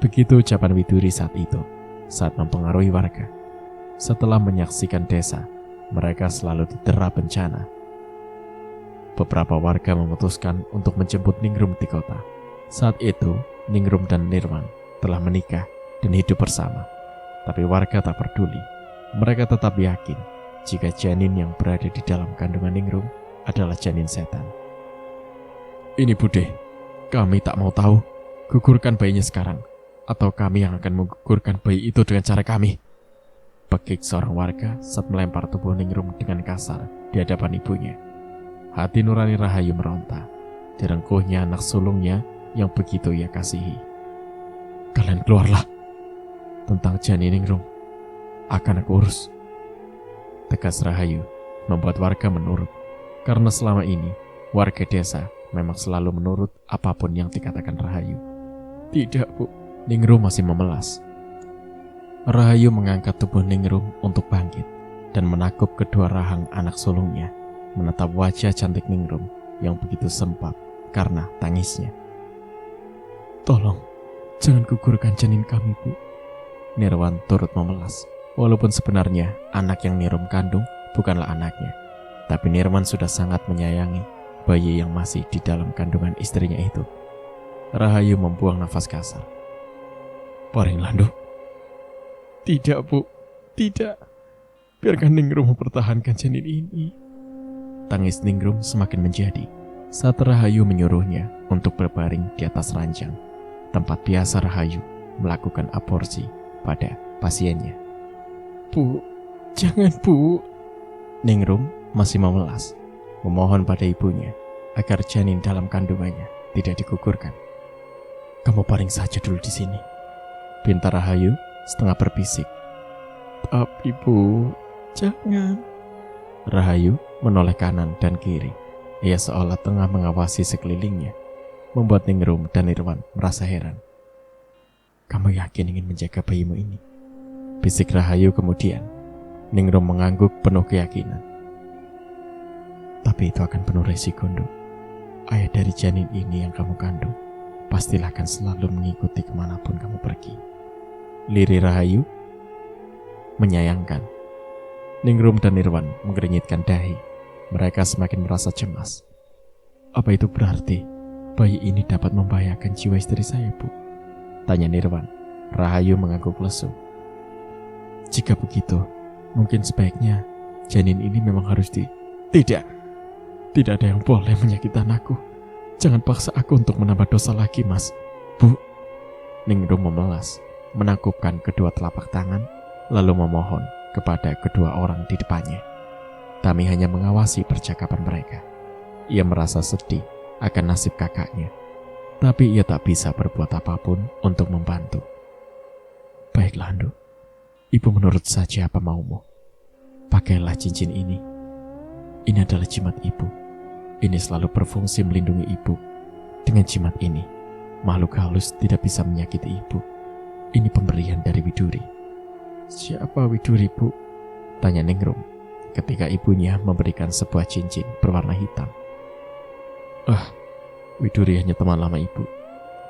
Begitu ucapan Widuri saat itu, saat mempengaruhi warga. Setelah menyaksikan desa, mereka selalu didera bencana. Beberapa warga memutuskan untuk menjemput Ningrum di kota. Saat itu, Ningrum dan Nirwan telah menikah dan hidup bersama. Tapi warga tak peduli. Mereka tetap yakin jika janin yang berada di dalam kandungan Ningrum adalah janin setan. Ini Bude, kami tak mau tahu. Gugurkan bayinya sekarang, atau kami yang akan menggugurkan bayi itu dengan cara kami. Pekik seorang warga saat melempar tubuh Ningrum dengan kasar di hadapan ibunya. Hati nurani Rahayu meronta. Direngkuhnya anak sulungnya yang begitu ia kasihi. Kalian keluarlah. Tentang janin Ningrum akan aku urus. Tegas Rahayu membuat warga menurut. Karena selama ini warga desa memang selalu menurut apapun yang dikatakan Rahayu. Tidak, Bu. Ningrum masih memelas. Rahayu mengangkat tubuh Ningrum untuk bangkit dan menakub kedua rahang anak sulungnya, menatap wajah cantik Ningrum yang begitu sempap karena tangisnya. Tolong, jangan gugurkan janin kami, Bu. Nirwan turut memelas, walaupun sebenarnya anak yang Ningrum kandung bukanlah anaknya. Tapi Nirwan sudah sangat menyayangi bayi yang masih di dalam kandungan istrinya itu. Rahayu membuang nafas kasar. Paring Landu. Tidak, Bu. Tidak. Biarkan Ningrum mempertahankan janin ini. Tangis Ningrum semakin menjadi saat Rahayu menyuruhnya untuk berbaring di atas ranjang, tempat biasa Rahayu melakukan aborsi pada pasiennya. Bu, jangan, Bu. Ningrum masih memelas, memohon pada ibunya agar janin dalam kandungannya tidak digugurkan. Kamu paling saja dulu di sini, pinta Rahayu setengah berbisik. Tapi Bu, jangan. Rahayu menoleh kanan dan kiri. Ia seolah tengah mengawasi sekelilingnya, membuat Ningrum dan Nirwan merasa heran. Kamu yakin ingin menjaga bayimu ini? Bisik Rahayu kemudian. Ningrum mengangguk penuh keyakinan. Tapi itu akan penuh resiko, Nduk. Ayah dari janin ini yang kamu kandung pastilah akan selalu mengikuti kemanapun kamu pergi. Lirih Rahayu menyayangkan. Ningrum dan Nirwan mengernyitkan dahi. Mereka semakin merasa cemas. Apa itu berarti bayi ini dapat membahayakan jiwa istri saya, Bu? Tanya Nirwan. Rahayu mengangguk lesu. Jika begitu, mungkin sebaiknya janin ini memang harus Tidak ada yang boleh menyakiti anakku. Jangan paksa aku untuk menambah dosa lagi, Mas. Bu. Ningrum memelas, menakupkan kedua telapak tangan, lalu memohon kepada kedua orang di depannya. Tami hanya mengawasi percakapan mereka. Ia merasa sedih akan nasib kakaknya, tapi ia tak bisa berbuat apapun untuk membantu. Baiklah, Nduk. Ibu menurut saja apa maumu. Pakailah cincin ini. Ini adalah jimat ibu. Ini selalu berfungsi melindungi ibu. Dengan jimat ini, makhluk halus tidak bisa menyakiti ibu. Ini pemberian dari Widuri. Siapa Widuri, Bu? Tanya Ningrum ketika ibunya memberikan sebuah cincin berwarna hitam. Widuri hanya teman lama ibu.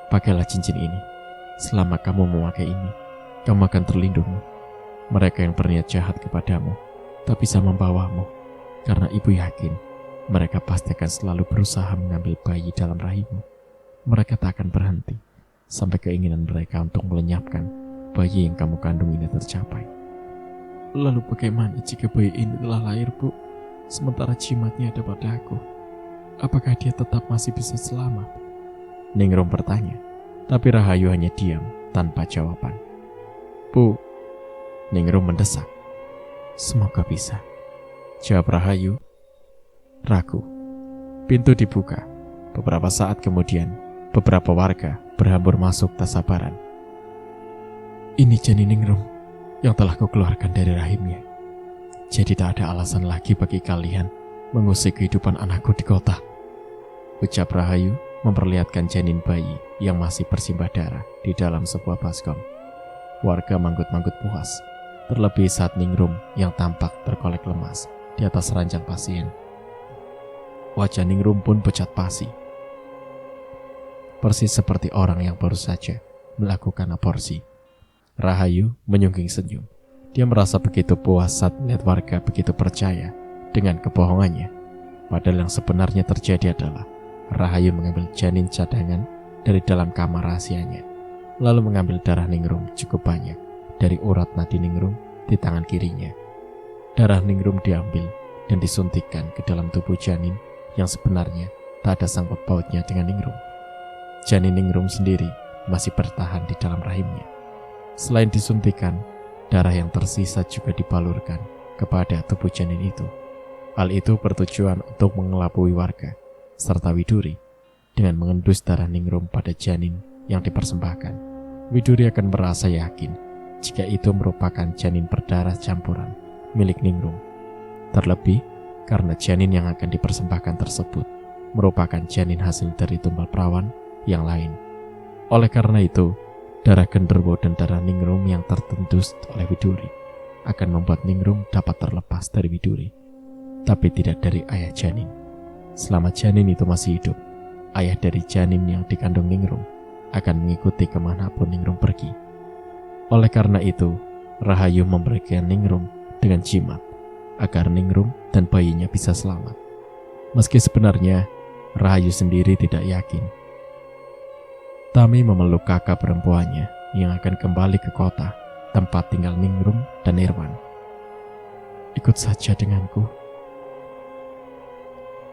Pakailah cincin ini. Selama kamu memakai ini, kamu akan terlindungi. Mereka yang berniat jahat kepadamu tak bisa membawamu, karena ibu yakin mereka pasti akan selalu berusaha mengambil bayi dalam rahimmu. Mereka tak akan berhenti sampai keinginan mereka untuk melenyapkan bayi yang kamu kandung ini tercapai. Lalu bagaimana jika bayi ini telah lahir, Bu? Sementara jimatnya ada pada aku. Apakah dia tetap masih bisa selamat? Ningrum bertanya, tapi Rahayu hanya diam tanpa jawaban. Bu, Ningrum mendesak. Semoga bisa, jawab Rahayu. Ragu. Pintu dibuka. Beberapa saat kemudian, beberapa warga berhambur masuk tak sabaran. Ini janin Ningrum yang telah kau keluarkan dari rahimnya. Jadi tak ada alasan lagi bagi kalian mengusik kehidupan anakku di kota. Ucap Rahayu memperlihatkan janin bayi yang masih bersimbah darah di dalam sebuah baskom. Warga manggut-manggut puas. terlebih saat Ningrum yang tampak terkolek lemas di atas ranjang pasien. Wajah Ningrum pun pucat pasi, persis seperti orang yang baru saja melakukan aborsi. Rahayu menyungging senyum. Dia merasa begitu puas saat melihat warga begitu percaya dengan kebohongannya. Padahal yang sebenarnya terjadi adalah Rahayu mengambil janin cadangan dari dalam kamar rahasianya, lalu mengambil darah Ningrum cukup banyak dari urat nadi Ningrum di tangan kirinya. Darah Ningrum diambil dan disuntikkan ke dalam tubuh janin yang sebenarnya tak ada sangkut pautnya dengan Ningrum. Janin Ningrum sendiri masih bertahan di dalam rahimnya. Selain disuntikan, darah yang tersisa juga dibalurkan kepada tubuh janin itu. Hal itu bertujuan untuk mengelabui warga serta Widuri dengan mengendus darah Ningrum pada janin yang dipersembahkan. Widuri akan merasa yakin jika itu merupakan janin berdarah campuran milik Ningrum. Terlebih karena janin yang akan dipersembahkan tersebut merupakan janin hasil dari tumbal perawan yang lain. Oleh karena itu, darah genderuwo dan darah Ningrum yang tertendus oleh Widuri akan membuat Ningrum dapat terlepas dari Widuri, tapi tidak dari ayah janin. Selama janin itu masih hidup, ayah dari janin yang dikandung Ningrum akan mengikuti kemanapun Ningrum pergi. Oleh karena itu, Rahayu memberikan Ningrum dengan jimat agar Ningrum dan bayinya bisa selamat. Meski sebenarnya Rahayu sendiri tidak yakin. Tami memeluk kakak perempuannya yang akan kembali ke kota tempat tinggal Ningrum dan Nirwan. "Ikut saja denganku,"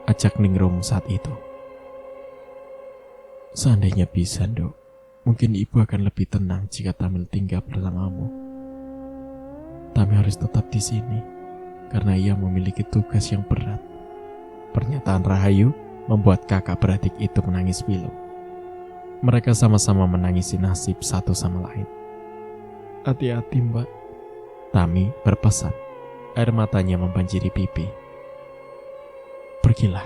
ajak Ningrum saat itu. "Seandainya bisa, Nduk, mungkin ibu akan lebih tenang jika Tamil tinggal bersamamu. Tami harus tetap di sini karena ia memiliki tugas yang berat." Pernyataan Rahayu membuat kakak beradik itu menangis pilu. Mereka sama-sama menangisi nasib satu sama lain. "Hati-hati, Mbak," Tami berpesan. Air matanya membanjiri pipi. "Pergilah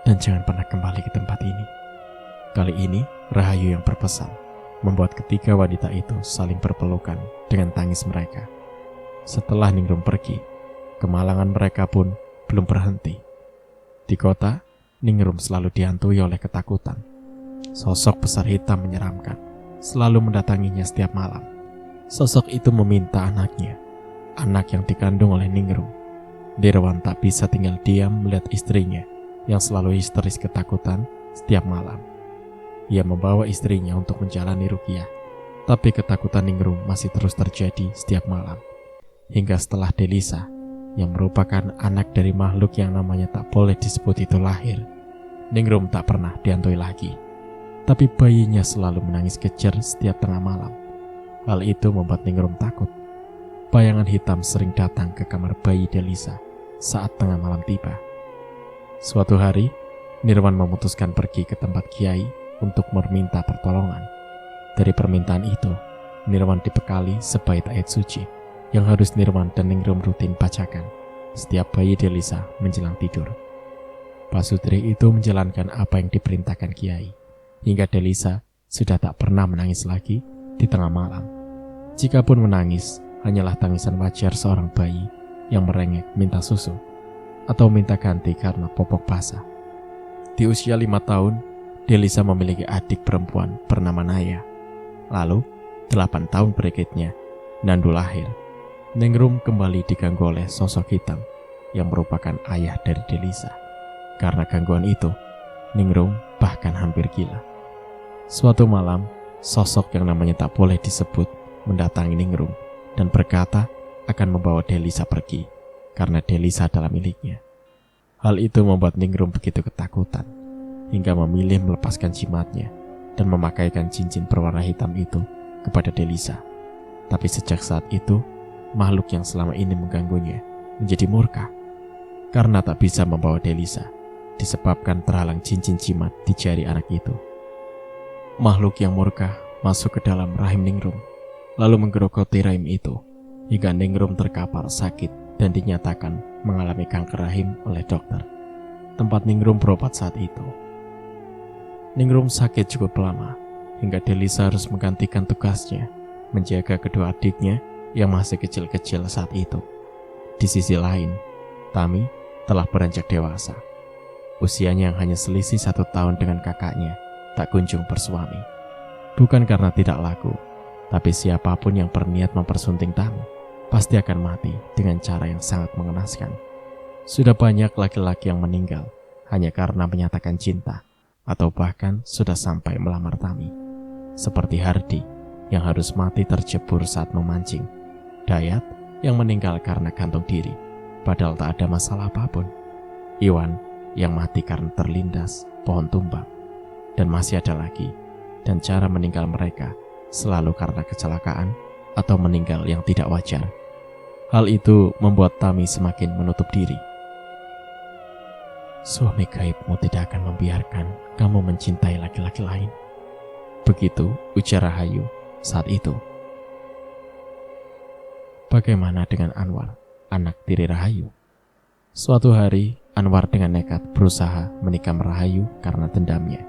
dan jangan pernah kembali ke tempat ini." Kali ini Rahayu yang berpesan, membuat ketiga wanita itu saling berpelukan dengan tangis mereka. Setelah Ningrum pergi, kemalangan mereka pun belum berhenti. Di kota, Ningrum selalu dihantui oleh ketakutan. Sosok besar hitam menyeramkan selalu mendatanginya setiap malam. Sosok itu meminta anaknya, anak yang dikandung oleh Ningrum. Nirwan tak bisa tinggal diam melihat istrinya yang selalu histeris ketakutan setiap malam. Ia membawa istrinya untuk menjalani ruqyah, tapi ketakutan Ningrum masih terus terjadi setiap malam. Hingga setelah Delisa, yang merupakan anak dari makhluk yang namanya tak boleh disebut itu lahir, Ningrum tak pernah dihantui lagi. Tapi bayinya selalu menangis kejer setiap tengah malam. Hal itu membuat Ningrum takut. Bayangan hitam sering datang ke kamar bayi Delisa saat tengah malam tiba. Suatu hari, Nirwan memutuskan pergi ke tempat kiai untuk meminta pertolongan. Dari permintaan itu, Nirwan dibekali sebaik ayat suci yang harus Nirwan dan Ningrum rutin bacakan setiap bayi Delisa menjelang tidur. Pasutri itu menjalankan apa yang diperintahkan kiai, hingga Delisa sudah tak pernah menangis lagi di tengah malam. Jikapun menangis, hanyalah tangisan wajar seorang bayi yang merengek minta susu atau minta ganti karena popok basah. Di usia 5 tahun, Delisa memiliki adik perempuan bernama Naya. Lalu, 8 tahun berikutnya, Nandu lahir. Ningrum kembali diganggu oleh sosok hitam yang merupakan ayah dari Delisa. Karena gangguan itu, Ningrum bahkan hampir gila. Suatu malam, sosok yang namanya tak boleh disebut mendatangi Ningrum dan berkata akan membawa Delisa pergi karena Delisa adalah miliknya. Hal itu membuat Ningrum begitu ketakutan hingga memilih melepaskan jimatnya dan memakaikan cincin berwarna hitam itu kepada Delisa. Tapi sejak saat itu, makhluk yang selama ini mengganggunya menjadi murka karena tak bisa membawa Delisa disebabkan terhalang cincin jimat di jari anak itu. Makhluk yang murka masuk ke dalam rahim Ningrum, lalu menggerogoti rahim itu hingga Ningrum terkapar sakit dan dinyatakan mengalami kanker rahim oleh dokter. Tempat Ningrum berobat saat itu. Ningrum sakit cukup lama hingga Delisa harus menggantikan tugasnya menjaga kedua adiknya yang masih kecil-kecil saat itu. Di sisi lain, Tami telah beranjak dewasa. Usianya yang hanya selisih 1 tahun dengan kakaknya tak kunjung bersuami. Bukan karena tidak laku, tapi siapapun yang berniat mempersunting Tami pasti akan mati dengan cara yang sangat mengenaskan. Sudah banyak laki-laki yang meninggal hanya karena menyatakan cinta, atau bahkan sudah sampai melamar Tami. Seperti Hardi yang harus mati tercebur saat memancing, Dayat yang meninggal karena gantung diri padahal tak ada masalah apapun, Iwan yang mati karena terlindas pohon tumbang, dan masih ada lagi. Dan cara meninggal mereka selalu karena kecelakaan atau meninggal yang tidak wajar. Hal itu membuat Tami semakin menutup diri. Suami gaibmu tidak akan membiarkan kamu mencintai laki-laki lain. Begitu ujar Rahayu saat itu. Bagaimana dengan Anwar, anak tiri Rahayu? Suatu hari, Anwar dengan nekat berusaha menikam Rahayu karena dendamnya.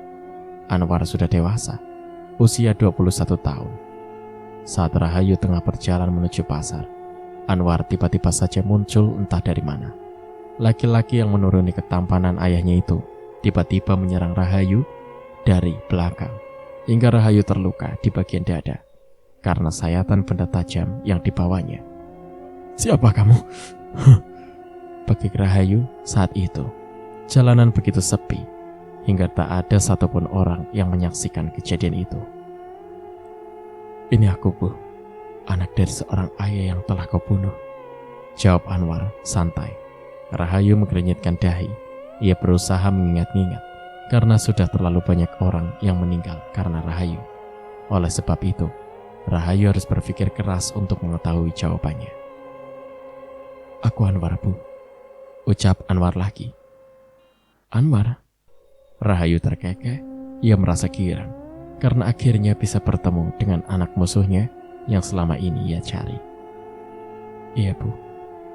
Anwar sudah dewasa, usia 21 tahun. Saat Rahayu tengah berjalan menuju pasar, Anwar tiba-tiba saja muncul entah dari mana. Laki-laki yang menuruni ketampanan ayahnya itu tiba-tiba menyerang Rahayu dari belakang, hingga Rahayu terluka di bagian dada karena sayatan benda tajam yang dibawanya. "Siapa kamu?" Begik Rahayu saat itu. Jalanan begitu sepi, hingga tak ada satupun orang yang menyaksikan kejadian itu. "Ini aku, Bu, anak dari seorang ayah yang telah kau bunuh," jawab Anwar santai. Rahayu mengernyitkan dahi. Ia berusaha mengingat-ingat, karena sudah terlalu banyak orang yang meninggal karena Rahayu. Oleh sebab itu, Rahayu harus berpikir keras untuk mengetahui jawabannya. "Aku Anwar, Bu," ucap Anwar lagi. "Anwar?" Rahayu terkekeh. Ia merasa girang karena akhirnya bisa bertemu dengan anak musuhnya yang selama ini ia cari. "Iya, Bu,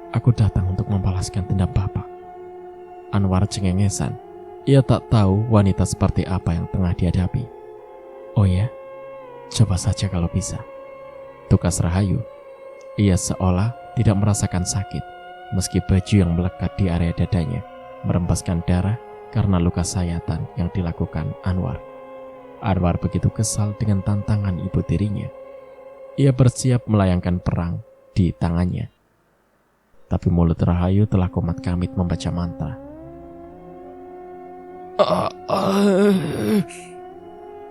aku datang untuk membalaskan dendam Bapak." Anwar cengengesan. Ia tak tahu wanita seperti apa yang tengah dihadapi. "Oh ya, coba saja kalau bisa," tukas Rahayu. Ia seolah tidak merasakan sakit, meski baju yang melekat di area dadanya merembaskan darah karena luka sayatan yang dilakukan Anwar. Anwar begitu kesal dengan tantangan ibu tirinya. Ia bersiap melayangkan perang di tangannya. Tapi mulut Rahayu telah komat kamit membaca mantra.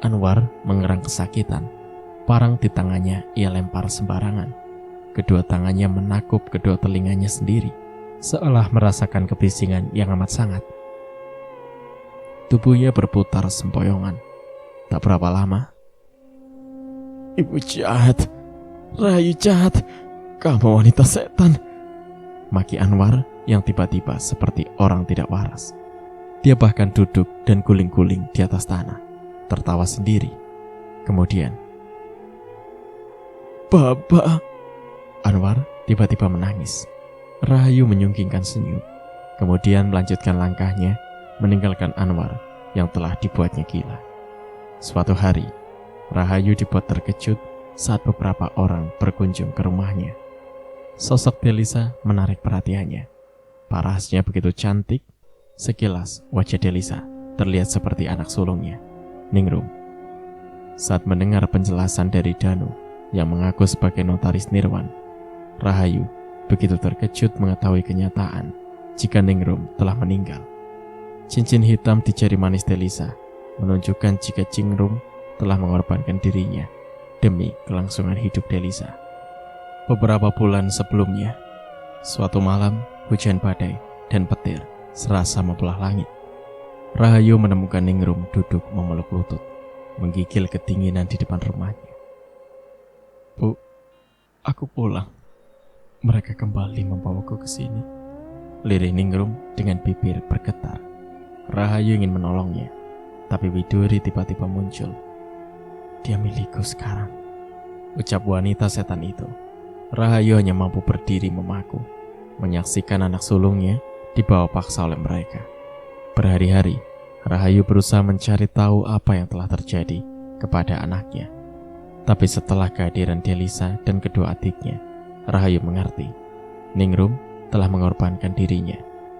Anwar mengerang kesakitan. Parang di tangannya ia lempar sembarangan. Kedua tangannya menakup kedua telinganya sendiri, seolah merasakan kebisingan yang amat sangat. Tubuhnya berputar sempoyongan. Tak berapa lama, "Ibu jahat, Rahayu jahat, kamu wanita setan," maki Anwar yang tiba-tiba seperti orang tidak waras. Dia bahkan duduk dan guling-guling di atas tanah, tertawa sendiri. Kemudian, "Bapak!" Anwar tiba-tiba menangis. Rahayu menyungkingkan senyum, kemudian melanjutkan langkahnya meninggalkan Anwar yang telah dibuatnya gila. Suatu hari, Rahayu dibuat terkejut saat beberapa orang berkunjung ke rumahnya. Sosok Delisa menarik perhatiannya. Parasnya begitu cantik. Sekilas wajah Delisa terlihat seperti anak sulungnya, Ningrum. Saat mendengar penjelasan dari Danu yang mengaku sebagai notaris Nirwan, Rahayu begitu terkejut mengetahui kenyataan jika Ningrum telah meninggal. Cincin hitam di jari manis Delisa menunjukkan jika Cingrum telah mengorbankan dirinya demi kelangsungan hidup Delisa. Beberapa bulan sebelumnya, suatu malam hujan badai dan petir serasa membelah langit. Rahayu menemukan Ningrum duduk memeluk lutut, menggigil kedinginan di depan rumahnya. "Bu, aku pulang. Mereka kembali membawaku ke sini," lirih Ningrum dengan bibir bergetar. Rahayu ingin menolongnya, tapi Widuri tiba-tiba muncul. "Dia milikku sekarang," ucap wanita setan itu. Rahayu hanya mampu berdiri memaku, menyaksikan anak sulungnya dibawa paksa oleh mereka. Berhari-hari, Rahayu berusaha mencari tahu apa yang telah terjadi kepada anaknya. Tapi setelah kehadiran Delisa dan kedua adiknya, Rahayu mengerti. Ningrum telah mengorbankan dirinya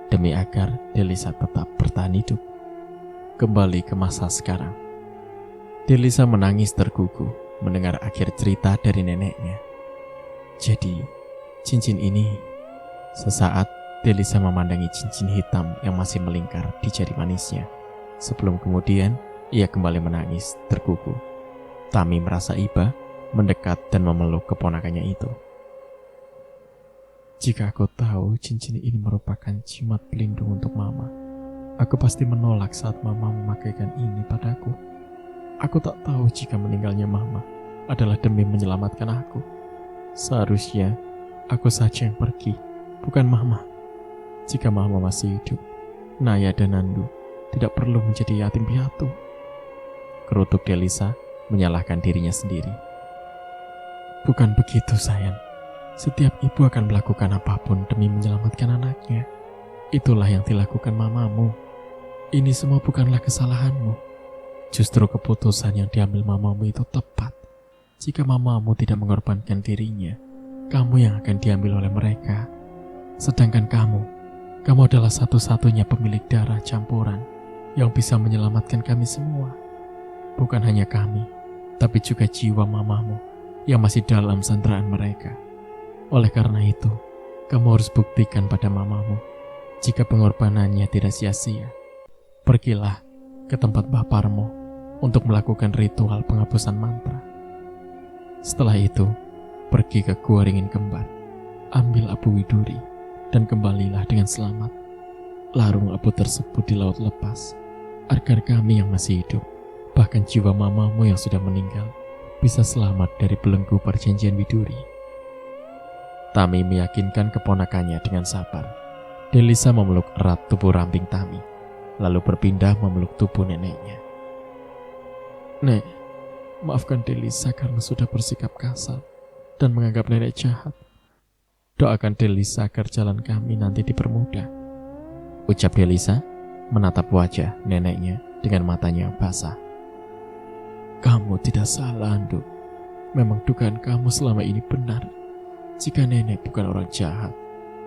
demi agar Delisa tetap bertahan hidup. Kembali ke masa sekarang. Delisa menangis tergugu mendengar akhir cerita dari neneknya. Jadi, cincin ini. Sesaat Delisa memandangi cincin hitam yang masih melingkar di jari manisnya. Sebelum kemudian ia kembali menangis tergugu. Tami merasa iba, mendekat dan memeluk keponakannya itu. Jika aku tahu cincin ini merupakan jimat pelindung untuk mama, aku pasti menolak saat mama memakaikan ini padaku. Aku tak tahu jika meninggalnya mama adalah demi menyelamatkan aku. Seharusnya aku saja yang pergi, bukan mama. Jika mama masih hidup, Naya dan Nandu tidak perlu menjadi yatim piatu. Kerutuk Delisa menyalahkan dirinya sendiri. Bukan begitu, sayang. Setiap ibu akan melakukan apapun demi menyelamatkan anaknya. Itulah yang dilakukan mamamu. Ini semua bukanlah kesalahanmu. Justru keputusan yang diambil mamamu itu tepat. Jika mamamu tidak mengorbankan dirinya, kamu yang akan diambil oleh mereka. Sedangkan kamu adalah satu-satunya pemilik darah campuran yang bisa menyelamatkan kami semua. Bukan hanya kami, tapi juga jiwa mamamu yang masih dalam sandraan mereka. Oleh karena itu, kamu harus buktikan pada mamamu jika pengorbanannya tidak sia-sia. Pergilah ke tempat Baparmu untuk melakukan ritual penghapusan mantra. Setelah itu, pergi ke Gua Ringin Kembar, ambil abu widuri, dan kembalilah dengan selamat. Larung abu tersebut di laut lepas, agar kami yang masih hidup, bahkan jiwa mamamu yang sudah meninggal, bisa selamat dari belenggu perjanjian widuri. Tami meyakinkan keponakannya dengan sabar. Delisa memeluk erat tubuh ramping Tami, lalu berpindah memeluk tubuh neneknya. Nek, maafkan Delisa karena sudah bersikap kasar dan menganggap nenek jahat. Doakan Delisa agar jalan kami nanti dipermudah, ucap Delisa menatap wajah neneknya dengan matanya yang basah. Kamu tidak salah, Andu. Memang dugaan kamu selama ini benar. Jika nenek bukan orang jahat,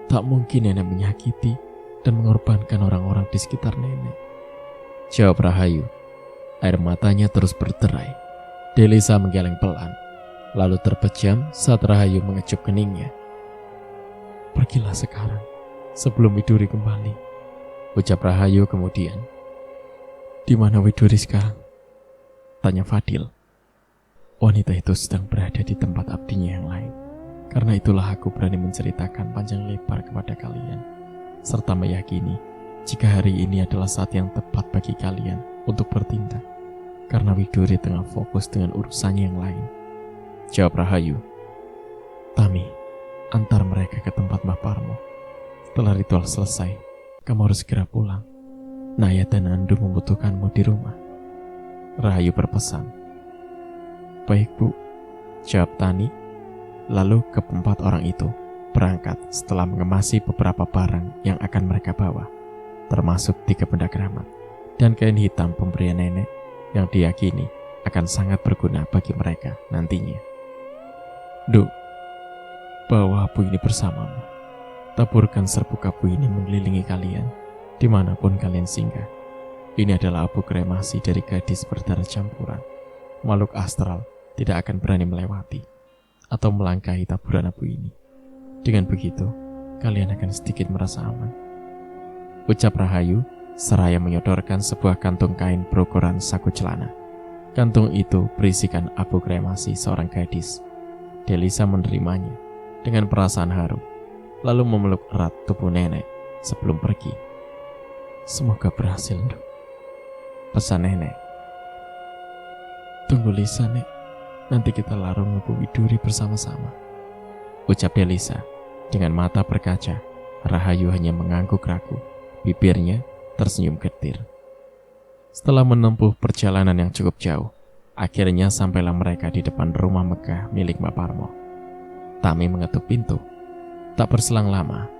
tak mungkin nenek menyakiti dan mengorbankan orang-orang di sekitar nenek, jawab Rahayu. Air matanya terus berderai. Delisa menggeleng pelan, lalu terpejam saat Rahayu mengecup keningnya. Pergilah sekarang, sebelum Widuri kembali, ucap Rahayu kemudian. Di mana Widuri sekarang? Tanya Fadil. Wanita itu sedang berada di tempat abdinya yang lain. Karena itulah aku berani menceritakan panjang lebar kepada kalian, serta meyakini jika hari ini adalah saat yang tepat bagi kalian untuk bertindak, karena Widuri tengah fokus dengan urusannya yang lain, jawab Rahayu. Tami, antar mereka ke tempat Baparmu. Setelah ritual selesai, kamu harus segera pulang. Naya dan Andu membutuhkanmu di rumah, Rahayu berpesan. Baik, Bu, jawab Tani. Lalu keempat orang itu berangkat setelah mengemasi beberapa barang yang akan mereka bawa, termasuk 3 benda keramat dan kain hitam pemberian nenek yang diyakini akan sangat berguna bagi mereka nantinya. Duk, bawa abu ini bersamamu. Taburkan serbuk abu ini mengelilingi kalian dimanapun kalian singgah. Ini adalah abu kremasi dari gadis berdarah campuran. Makhluk astral tidak akan berani melewati atau melangkahi taburan abu ini. Dengan begitu, kalian akan sedikit merasa aman, ucap Rahayu seraya menyodorkan sebuah kantung kain berukuran saku celana. Kantung itu berisikan abu kremasi seorang gadis. Delisa menerimanya dengan perasaan haru, lalu memeluk erat tubuh nenek sebelum pergi. Semoga berhasil, Nduk, pesan nenek. Tunggu Lisa, Nek. Nanti kita larung abu widuri bersama-sama, ucap Delisa. Dengan mata berkaca, Rahayu hanya mengangguk ragu. Bibirnya tersenyum getir. Setelah menempuh perjalanan yang cukup jauh, akhirnya sampailah mereka di depan rumah megah milik Mbak Parmo. Tami mengetuk pintu. Tak berselang lama,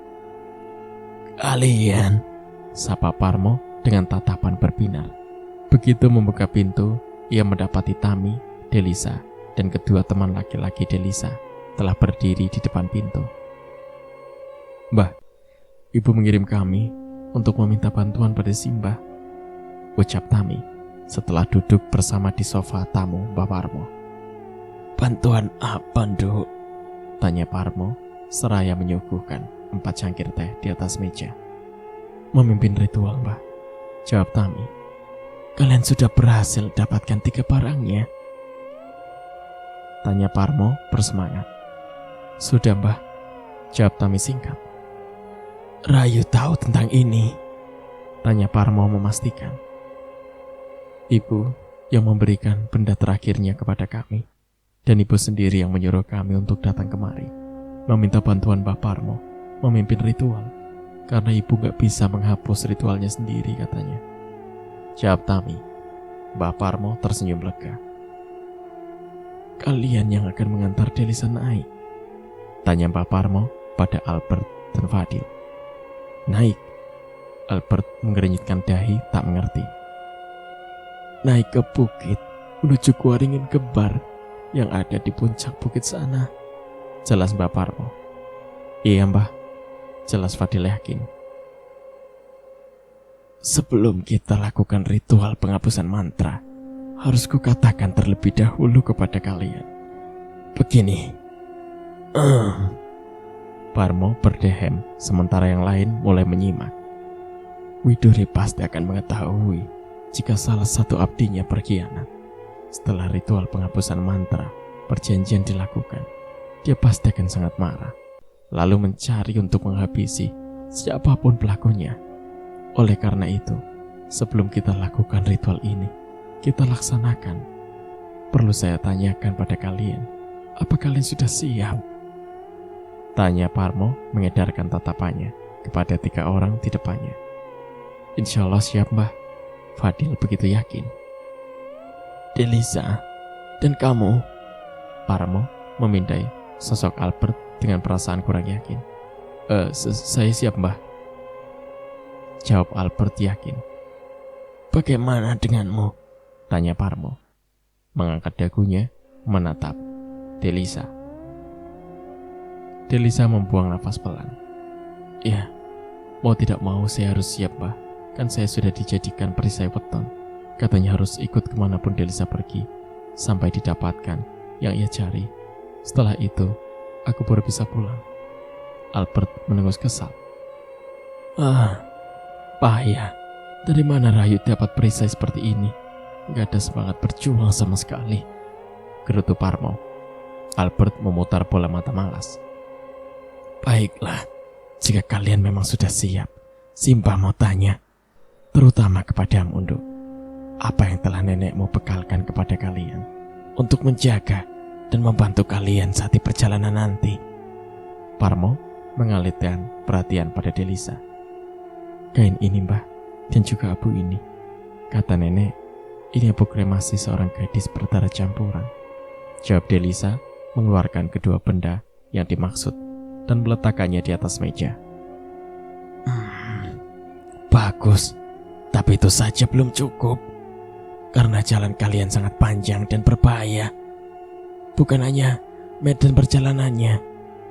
kalian, sapa Parmo dengan tatapan berbinar. Begitu membuka pintu, ia mendapati Tami, Delisa, dan kedua teman laki-laki Delisa telah berdiri di depan pintu. "Mbah, ibu mengirim kami untuk meminta bantuan pada Simbah," ucap Tami setelah duduk bersama di sofa tamu Mbah Parmo. "Bantuan apa, Nduk?" tanya Parmo seraya menyuguhkan 4 cangkir teh di atas meja. "Memimpin ritual, Mbah," jawab Tami. "Kalian sudah berhasil dapatkan 3 barangnya?" tanya Parmo bersemangat. "Sudah, Mbah," jawab Tami singkat. "Rayu tahu tentang ini?" tanya Parmo memastikan. "Ibu yang memberikan benda terakhirnya kepada kami, dan ibu sendiri yang menyuruh kami untuk datang kemari, meminta bantuan Mbah Parmo memimpin ritual, karena ibu gak bisa menghapus ritualnya sendiri," katanya, jawab Tami. Mbah Parmo tersenyum lega. "Kalian yang akan mengantar Delisa naik?" tanya Mbah Parmo pada Albert dan Fadil. "Naik?" Albert mengernyitkan dahi tak mengerti. "Naik ke bukit menuju Kuaringin Kembar yang ada di puncak bukit sana," jelas Mbah Parmo. "Iya, Mbah," jelas Fadil yakin. "Sebelum kita lakukan ritual penghapusan mantra, harus kukatakan terlebih dahulu kepada kalian. Begini." Parmo berdehem sementara yang lain mulai menyimak. "Widuri pasti akan mengetahui jika salah satu abdinya berkhianat. Setelah ritual penghapusan mantra perjanjian dilakukan, dia pasti akan sangat marah, lalu mencari untuk menghabisi siapapun pelakunya. Oleh karena itu, sebelum kita lakukan ritual ini, kita laksanakan. Perlu saya tanyakan pada kalian, apa kalian sudah siap?" tanya Parmo mengedarkan tatapannya kepada 3 orang di depannya. "Insya Allah siap, Mbah," Fadil begitu yakin. "Delisa, dan kamu?" Parmo memindai sosok Albert dengan perasaan kurang yakin. Saya siap, Mbah," jawab Albert yakin. "Bagaimana denganmu?" tanya Parmo, mengangkat dagunya menatap Delisa. Delisa membuang nafas pelan. "Ya, mau tidak mau saya harus siap, Mbah. Kan saya sudah dijadikan perisai weton. Katanya harus ikut kemanapun Delisa pergi, sampai didapatkan yang ia cari. Setelah itu, aku baru bisa pulang." Albert menengus kesal. "Payah. Dari mana Rayu dapat perisai seperti ini? Gak ada semangat berjuang sama sekali," gerutu Parmo. Albert memutar bola mata malas. "Baiklah, jika kalian memang sudah siap, Simbah mau tanya, terutama kepadamu, Nduk. Apa yang telah nenekmu bekalkan kepada kalian untuk menjaga dan membantu kalian saat di perjalanan nanti?" Parmo mengalihkan perhatian pada Delisa. "Kain ini, Mbah, dan juga abu ini. Kata nenek, ini abu kremasi seorang gadis berdarah campuran," jawab Delisa mengeluarkan kedua benda yang dimaksud dan meletakkannya di atas meja. "Bagus, tapi itu saja belum cukup. Karena jalan kalian sangat panjang dan berbahaya. Bukan hanya medan perjalanannya,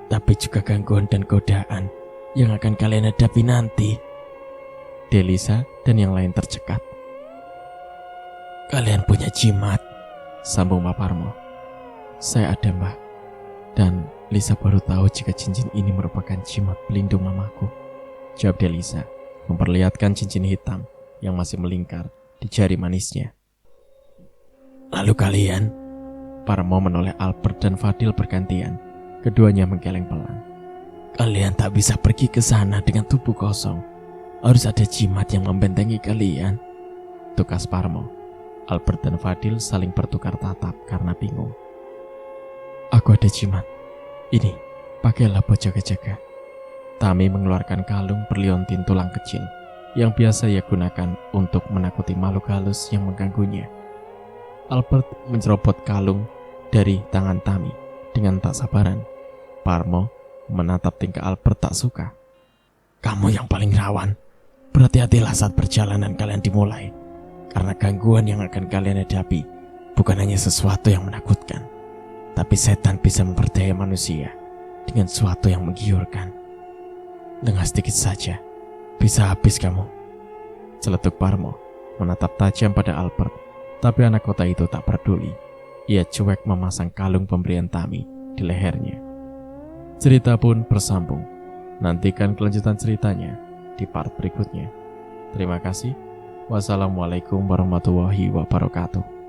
tapi juga gangguan dan godaan yang akan kalian hadapi nanti." Delisa dan yang lain tercekat. "Kalian punya jimat?" sambung Mbah Parmo. "Saya ada, Mbah. Dan Lisa baru tahu jika cincin ini merupakan jimat pelindung mamaku," jawab Delisa, memperlihatkan cincin hitam yang masih melingkar di jari manisnya. "Lalu kalian?" Parmo menoleh Albert dan Fadil bergantian. Keduanya menggeleng pelan. "Kalian tak bisa pergi ke sana dengan tubuh kosong. Harus ada jimat yang membentengi kalian," tukas Parmo. Albert dan Fadil saling bertukar tatap karena bingung. "Aku ada jimat. Ini, pakailah buat jaga-jaga." Tami mengeluarkan kalung berliontin tulang kecil yang biasa ia gunakan untuk menakuti makhluk halus yang mengganggunya. Albert mencerobot kalung dari tangan Tami dengan tak sabaran. Parmo menatap tingkah Albert tak suka. "Kamu yang paling rawan. Berhati-hatilah saat perjalanan kalian dimulai, karena gangguan yang akan kalian hadapi bukan hanya sesuatu yang menakutkan, Tapi setan bisa memperdaya manusia dengan suatu yang menggiurkan. Dengan sedikit saja, bisa habis kamu. Celetuk Parmo menatap tajam pada Albert, tapi anak kota itu tak peduli. Ia cuek memasang kalung pemberian Tami di lehernya. Cerita pun bersambung. Nantikan kelanjutan ceritanya di part berikutnya. Terima kasih. Wassalamualaikum warahmatullahi wabarakatuh.